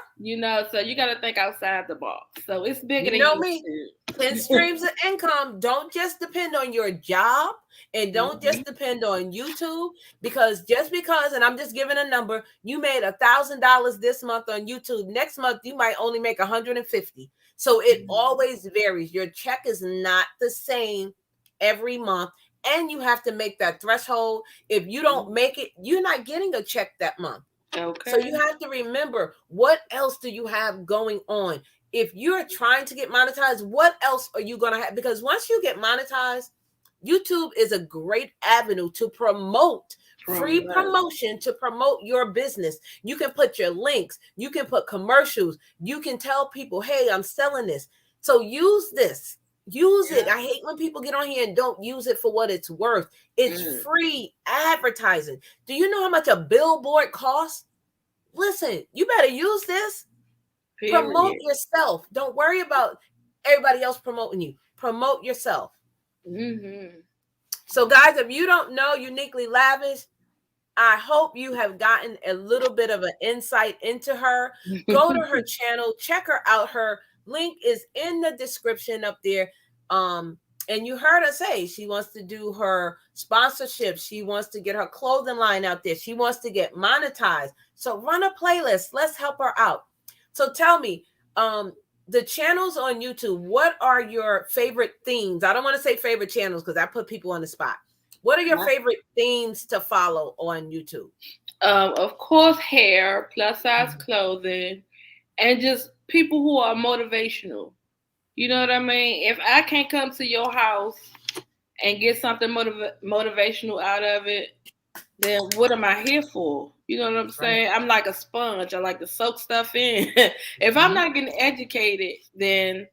so you got to think outside the box. So it's bigger than you. Me. 10 streams of income. Don't just depend on your job, and don't just depend on YouTube, because and I'm just giving a number, you made $1,000 this month on YouTube. Next month, you might only make 150. So it always varies. Your check is not the same every month, and you have to make that threshold. If you don't make it, you're not getting a check that month. Okay. So you have to remember, what else do you have going on? If you're trying to get monetized, what else are you going to have? Because once you get monetized, YouTube is a great avenue to promote, free promotion to promote your business. You can put your links, you can put commercials, you can tell people, hey, I'm selling this. So use this. Use it. I hate when people get on here and don't use it for what it's worth. It's free advertising. Do you know how much a billboard costs? Listen, you better use this. Period. Promote yourself. Don't worry about everybody else promoting you. Promote yourself. Mm-hmm. So, guys, if you don't know Uniquely Lavish, I hope you have gotten a little bit of an insight into her. Go to her channel, check her out. Her link is in the description up there. And you heard her say she wants to do her sponsorship. She wants to get her clothing line out there. She wants to get monetized. So run a playlist. Let's help her out. So tell me, the channels on YouTube, what are your favorite themes? I don't want to say favorite channels because I put people on the spot. What are your favorite themes to follow on YouTube? Of course, hair, plus size clothing, and just people who are motivational. You know what I mean? If I can't come to your house and get something motivational out of it, then what am I here for? You know what I'm saying? I'm like a sponge. I like to soak stuff in. If I'm not getting educated, then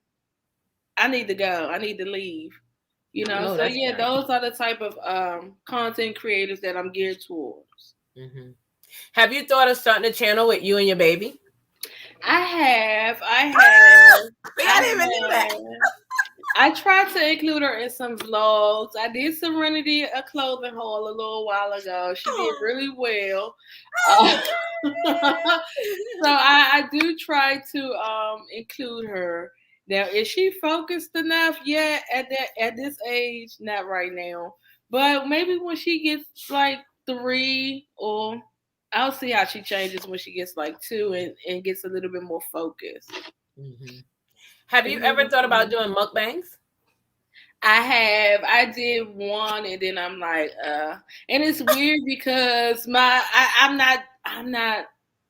I need to go. I need to leave. You know, so yeah, those are the type of content creators that I'm geared towards. Mm-hmm. Have you thought of starting a channel with you and your baby? I have. I didn't even do that. I tried to include her in some vlogs. I did Serenity a clothing haul a little while ago. She did really well. So I do try to include her. Now, is she focused enough yet at this age? Not right now. But maybe when she gets like 3, or I'll see how she changes when she gets like 2 and gets a little bit more focused. Mm-hmm. Have you ever thought about doing mukbangs? I have. I did one, and then I'm like, and it's weird because I'm not.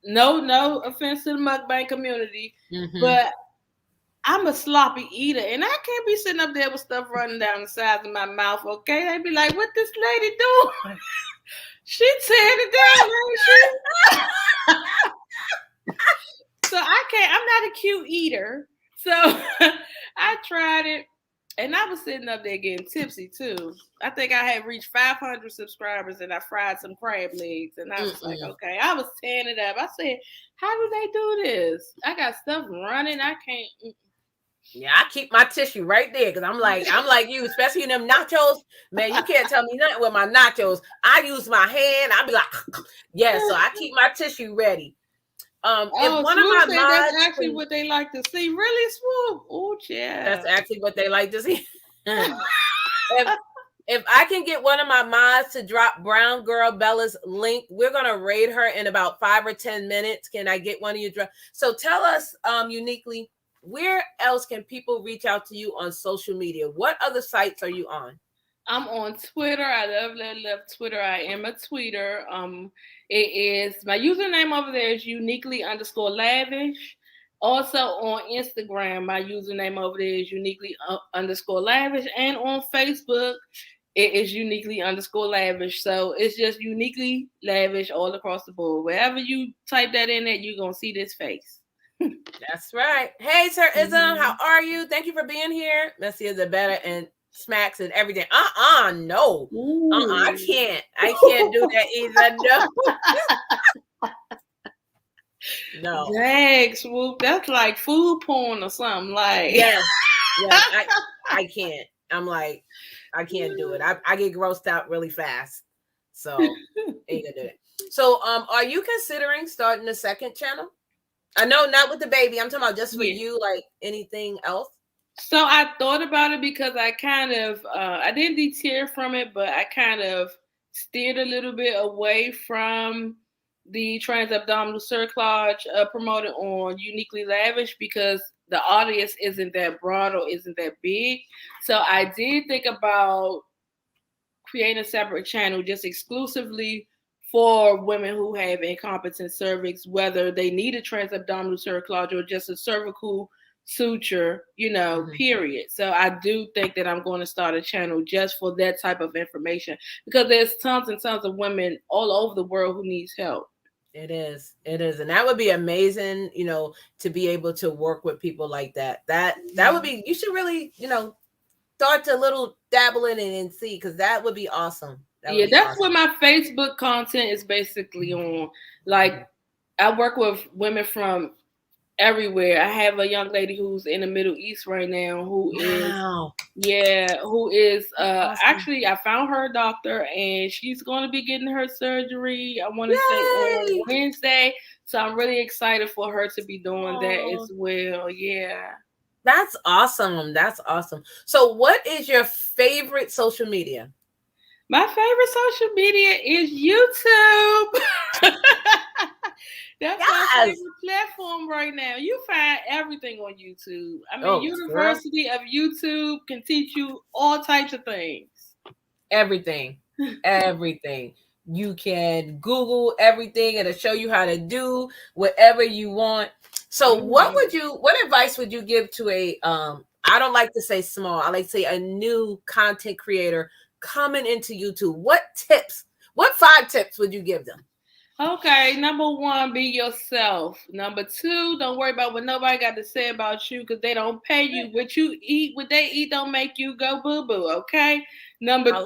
No offense to the mukbang community, but I'm a sloppy eater, and I can't be sitting up there with stuff running down the sides of my mouth. Okay, they'd be like, "What this lady doing? She tearing it down, ain't she?" So I can't. I'm not a cute eater, so I tried it. And I was sitting up there getting tipsy too. I think I had reached 500 subscribers and I fried some crab legs. And I was like, okay, I was tearing it up. I said, how do they do this? I got stuff running. I can't. Yeah, I keep my tissue right there because I'm like you, especially in them nachos. Man, you can't tell me nothing with my nachos. I use my hand. I be like, yeah. So I keep my tissue ready. If one of my mods, that's actually what they like to see. Really, Swoop? Oh, yeah. That's actually what they like to see. If I can get one of my mods to drop Brown Girl Bella's link, we're gonna raid her in about 5 or 10 minutes. Can I get one of you? So tell us, Uniquely, where else can people reach out to you on social media? What other sites are you on? I'm on Twitter. I love Twitter. I am a tweeter. It is my username over there is uniquely_lavish. Also on Instagram, my username over there is uniquely_lavish, and on Facebook, it is uniquely_lavish. So it's just uniquely lavish all across the board. Wherever you type that in there, you're gonna see this face. That's right. Hey, Sir Ism, how are you? Thank you for being here. Messy is a better and smacks and everything. No. I can't do that either. No. Dang, Swoop. That's like food porn or something. Like yes. I can't. I'm like, I can't do it. I get grossed out really fast. So ain't gonna do it. So are you considering starting a second channel? I know not with the baby. I'm talking about just for you, like anything else. So I thought about it because I kind of, I didn't deter from it, but I kind of steered a little bit away from the trans-abdominal cerclage promoted on Uniquely Lavish because the audience isn't that broad or isn't that big. So I did think about creating a separate channel just exclusively for women who have incompetent cervix, whether they need a transabdominal cervicalgia or just a cervical suture, period. So I do think that I'm going to start a channel just for that type of information, because there's tons and tons of women all over the world who needs help. It is. And that would be amazing, to be able to work with people like that. That would be, you should really, start to little dabble in it and see, because that would be awesome. That's awesome. What my Facebook content is basically on. Like, I work with women from everywhere. I have a young lady who's in the Middle East right now who is awesome. Actually, I found her a doctor and she's going to be getting her surgery, I want to say on Wednesday. So I'm really excited for her to be doing that as well. Yeah. That's awesome. That's awesome. So what is your favorite social media? My favorite social media is YouTube. That's my favorite platform right now. You find everything on YouTube. I mean, University of YouTube can teach you all types of things. Everything. Everything. You can Google everything and it'll show you how to do whatever you want. So what advice would you give to a, I don't like to say small, I like to say a new content creator coming into YouTube? What 5 tips would you give them? Okay, number 1, be yourself. Number 2, don't worry about what nobody got to say about you, because they don't pay you. What you eat, what they eat don't make you go boo-boo, okay? Number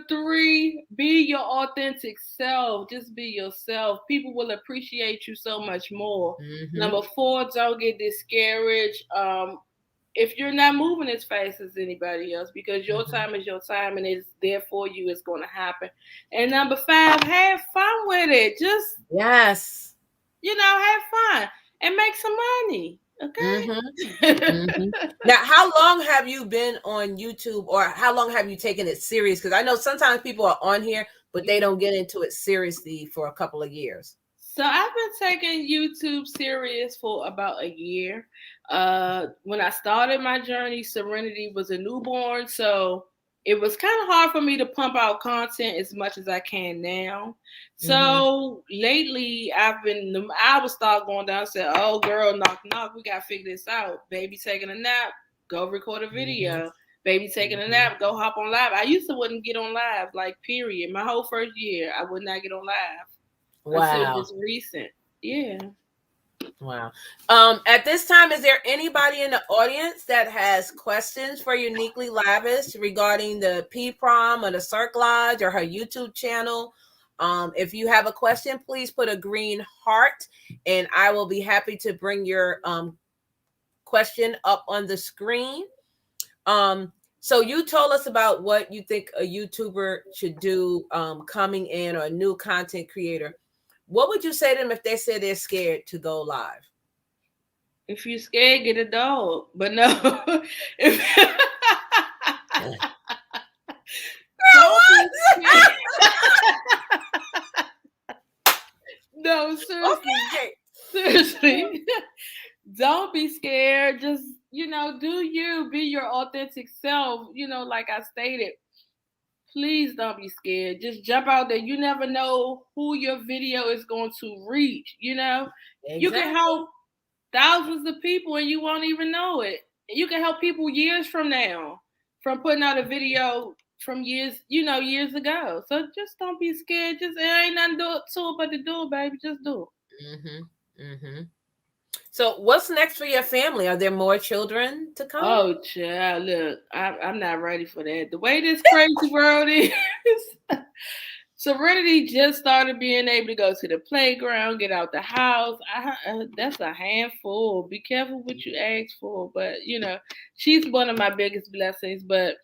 3, be your authentic self. Just be yourself. People will appreciate you so much more. Number 4, don't get discouraged. If you're not moving as fast as anybody else, because your time is your time and it's there for you, it's going to happen. And number 5, have fun with it. Just, have fun and make some money. Okay. Now, how long have you been on YouTube, or how long have you taken it serious? Because I know sometimes people are on here, but they don't get into it seriously for a couple of years. So I've been taking YouTube serious for about a year. When I started my journey, Serenity was a newborn, so it was kind of hard for me to pump out content as much as I can now. So lately, I would start going down and say, "Oh, girl, knock, knock, we got to figure this out. Baby taking a nap, go record a video. Baby taking a nap, go hop on live." I used to wouldn't get on live, like, period. My whole first year, I would not get on live. Wow. Until just recent. Yeah. Wow. At this time, is there anybody in the audience that has questions for Uniquely Lavish regarding the P-Prom or the cerclage or her YouTube channel? If you have a question, please put a green heart and I will be happy to bring your question up on the screen. So you told us about what you think a YouTuber should do coming in, or a new content creator. What would you say to them if they say they're scared to go live? If you're scared, get a dog. But no. No, seriously. Okay. Seriously. Don't be scared. Just, do you. Be your authentic self. Like I stated. Please don't be scared. Just jump out there. You never know who your video is going to reach. Exactly. You can help thousands of people and you won't even know it. You can help people years from now from putting out a video from years ago. So just don't be scared. Just, there ain't nothing to it but to do it, baby. Just do it. So what's next for your family? Are there more children to come? Oh, child, look, I'm not ready for that. The way this crazy world is, Serenity just started being able to go to the playground, get out the house. That's a handful. Be careful what you ask for. But, she's one of my biggest blessings. But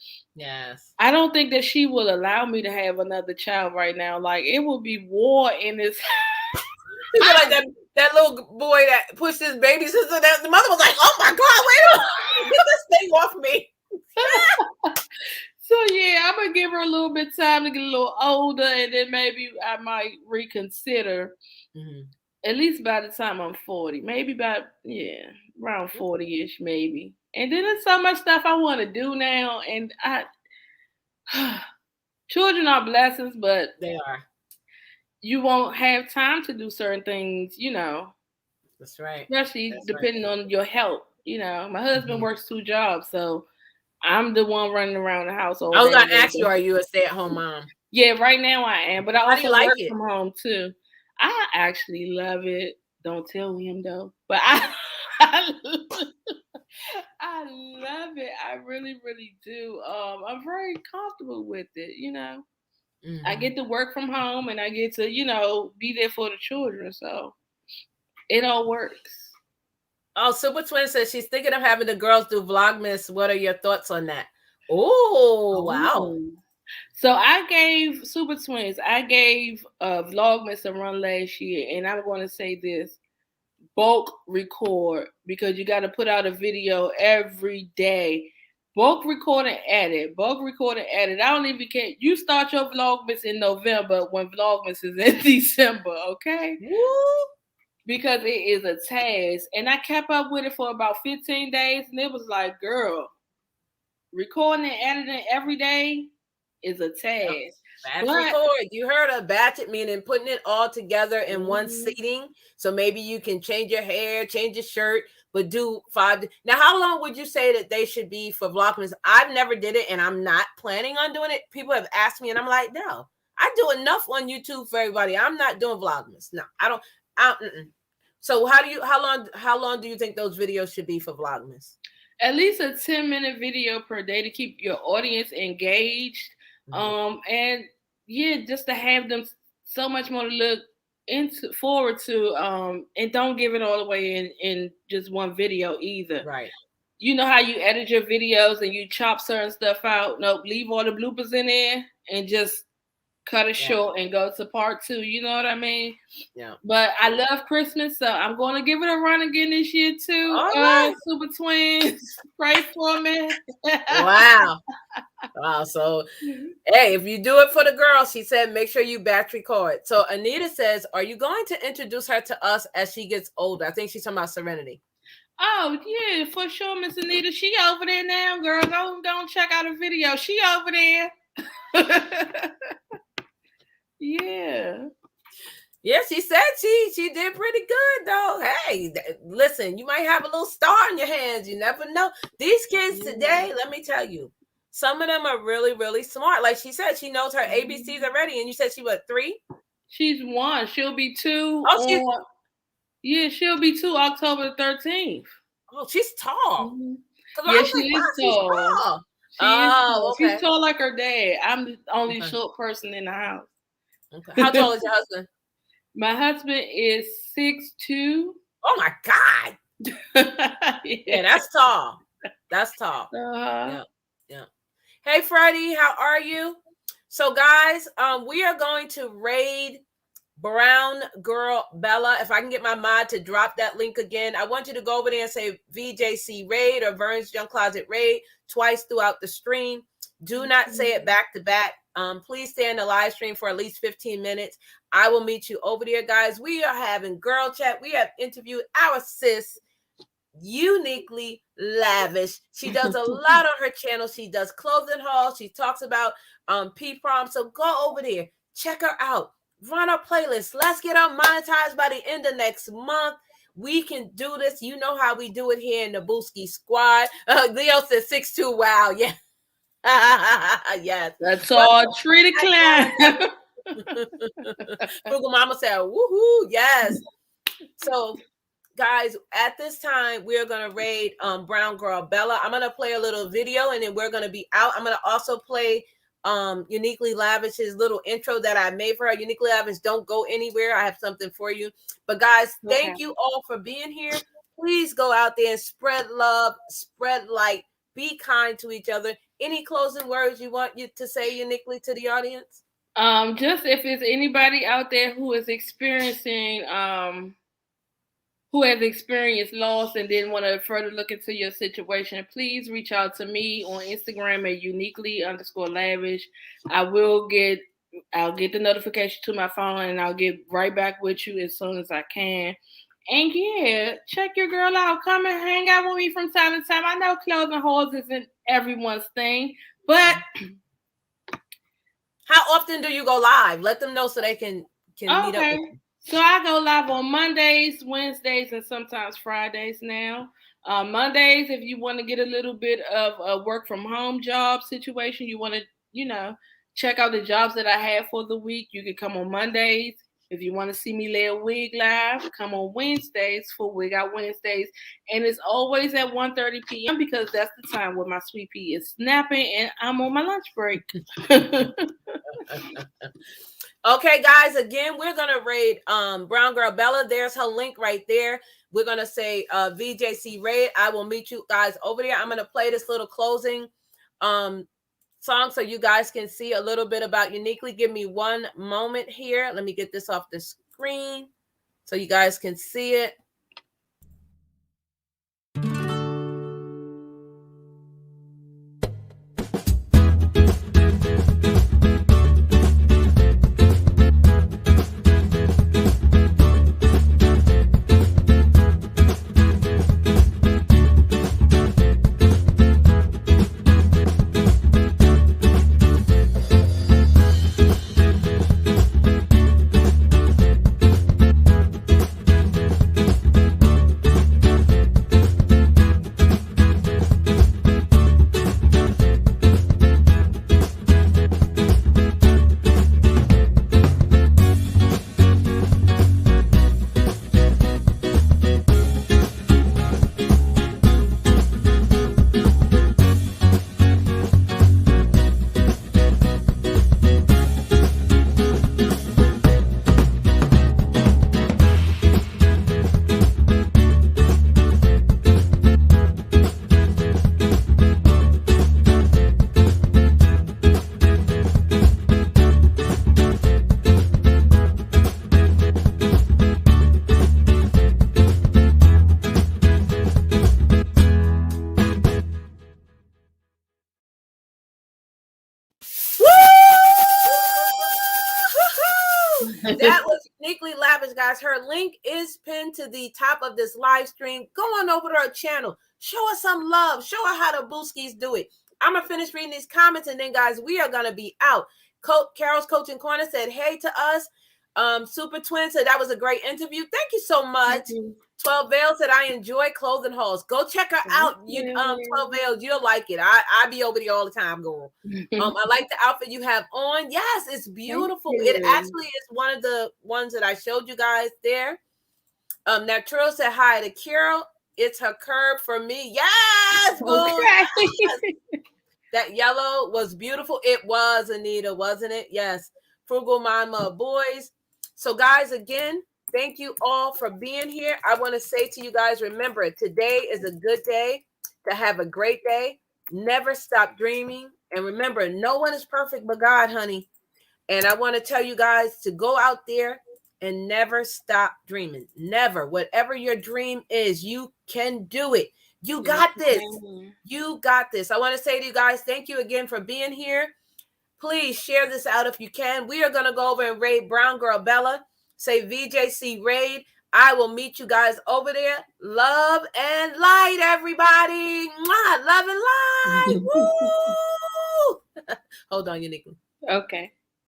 I don't think that she will allow me to have another child right now. Like, it will be war in this house. Like that little boy that pushed his baby sister, that the mother was like, "Oh my God, wait a minute, get this thing off me." So yeah, I'm gonna give her a little bit of time to get a little older, and then maybe I might reconsider. At least by the time I'm 40, maybe around 40-ish, maybe. And then there's so much stuff I want to do now, and children are blessings, but they are. You won't have time to do certain things, you know. That's right. Especially That's depending on your health. You know, my husband Mm-hmm. works 2 jobs, so I'm the one running around the house all I was day. gonna ask you, are you a stay-at-home mom? Yeah, right now I am, but I How do you also like work it? from home too. I actually love it. Don't tell him though, but I I love it. I really, really do. I'm very comfortable with it. You know, I get to work from home and I get to, you know, be there for the children. So it all works. Oh, Super Twin says she's thinking of having the girls do Vlogmas. What are your thoughts on that? Oh, wow. So I gave Super Twins, I gave Vlogmas a run last year, and I'm going to say this: bulk record, because you got to put out a video every day. Bulk record and edit. Bulk record and edit. I don't even care. You start your Vlogmas in November when Vlogmas is in December, okay? Woo. Because it is a task. And I kept up with it for about 15 days, and it was like, girl, recording and editing every day is a task. Batch record. You heard of batch it, meaning putting it all together in one seating. So maybe you can change your hair, change your shirt, but do 5. Now, how long would you say that they should be for Vlogmas? I've never did it, and I'm not planning on doing it. People have asked me, and I'm like, no, I do enough on YouTube for everybody. I'm not doing Vlogmas. No, I don't. So how long do you think those videos should be for Vlogmas? At least a 10-minute video per day to keep your audience engaged. And yeah, just to have them so much more to look forward to, and don't give it all away in just one video either. Right. You know how you edit your videos and you chop certain stuff out? Nope, leave all the bloopers in there and just cut it short and go to part 2. You know what I mean? Yeah. But I love Christmas, so I'm going to give it a run again this year too. All right. Super Twins, pray for me. Wow. Wow. So, hey, if you do it for the girl, she said, make sure you batch record. So Anita says, are you going to introduce her to us as she gets older? I think she's talking about Serenity. Oh, yeah, for sure, Miss Anita. She over there now, girl. Go check out her video. She over there. Yeah. Yeah, she said she did pretty good though. Hey, listen, you might have a little star in your hands. You never know. These kids today, let me tell you, some of them are really, really smart. Like she said, she knows her ABCs already. And you said she was 3? She's 1. She'll be 2. Oh, she'll be 2 October the 13th. Oh, she's tall. Yeah, she is tall. Okay. She's tall like her dad. I'm the only short person in the house. Okay. How tall is your husband? My husband is 6'2". Oh my God. Yeah, that's tall. That's tall. Yeah. Hey Freddie, how are you? So guys, we are going to raid Brown Girl Bella. If I can get my mod to drop that link again, I want you to go over there and say VJC raid or Vernes Junk Closet raid twice throughout the stream. Do not say it back to back. Please stay in the live stream for at least 15 minutes. I will meet you over there, guys. We are having girl chat. We have interviewed our sis, Uniquely Lavish. She does a lot on her channel. She does clothing hauls. She talks about P-prom. So go over there. Check her out. Run our playlist. Let's get her monetized by the end of next month. We can do this. You know how we do it here in the Booski Squad. Leo says 6'2". Wow. Yeah. Yes. That's all Tree the Clown. Frugal Mama said, woohoo. Yes. So, guys, at this time, we're going to raid Brown Girl Bella. I'm going to play a little video and then we're going to be out. I'm going to also play Uniquely Lavish's little intro that I made for her. Uniquely Lavish, don't go anywhere. I have something for you. But guys, thank you all for being here. Please go out there and spread love, spread light, be kind to each other. Any closing words you want you to say uniquely to the audience? Just if there's anybody out there who is experiencing who has experienced loss and didn't want to further look into your situation, please reach out to me on Instagram at uniquely_lavish. I'll get the notification to my phone and I'll get right back with you as soon as I can. And yeah, check your girl out. Come and hang out with me from time to time. I know clothing hauls isn't everyone's thing, but How often do you go live? Let them know so they can meet up with you. So I go live on Mondays, Wednesdays, and sometimes Fridays now. Mondays, if you want to get a little bit of a work from home job situation, you want to, check out the jobs that I have for the week, you can come on Mondays. If you want to see me lay a wig live, come on Wednesdays for Wig Out Wednesdays. And it's always at 1:30 p.m. because that's the time where my sweet pea is snapping and I'm on my lunch break. Okay, guys, again, we're going to raid Brown Girl Bella. There's her link right there. We're going to say VJC raid. I will meet you guys over there. I'm going to play this little closing song so you guys can see a little bit about Uniquely. Give me one moment here. Let me get this off the screen so you guys can see it. That was Uniquely Lavish, guys. Her link is pinned to the top of this live stream. Go on over to her channel. Show her some love. Show her how the Booskies do it. I'm going to finish reading these comments, and then, guys, we are going to be out. Carol's Coaching Corner said, hey to us. Super Twin said, that was a great interview. Thank you so much. 12 Veils said, I enjoy clothing hauls. Go check her out. 12 Veils, you'll like it. I be over there all the time, girl. I like the outfit you have on. Yes, it's beautiful. It actually is one of the ones that I showed you guys there. Natural said hi to Carol. It's her curve for me. Yes, okay. Yes. That yellow was beautiful. It was, Anita, wasn't it? Yes. Frugal Mama Boys. So, guys, again, thank you all for being here. I want to say to you guys, remember, today is a good day to have a great day. Never stop dreaming. And remember, no one is perfect but God, honey. And I want to tell you guys to go out there and never stop dreaming. Never. Whatever your dream is, you can do it. You got this. You got this. I want to say to you guys, thank you again for being here. Please share this out if you can. We are going to go over and raid Brown Girl Bella. Say VJC raid. I will meet you guys over there. Love and light, everybody. Mwah, love and light. Woo! Hold on, Uniquely. Okay.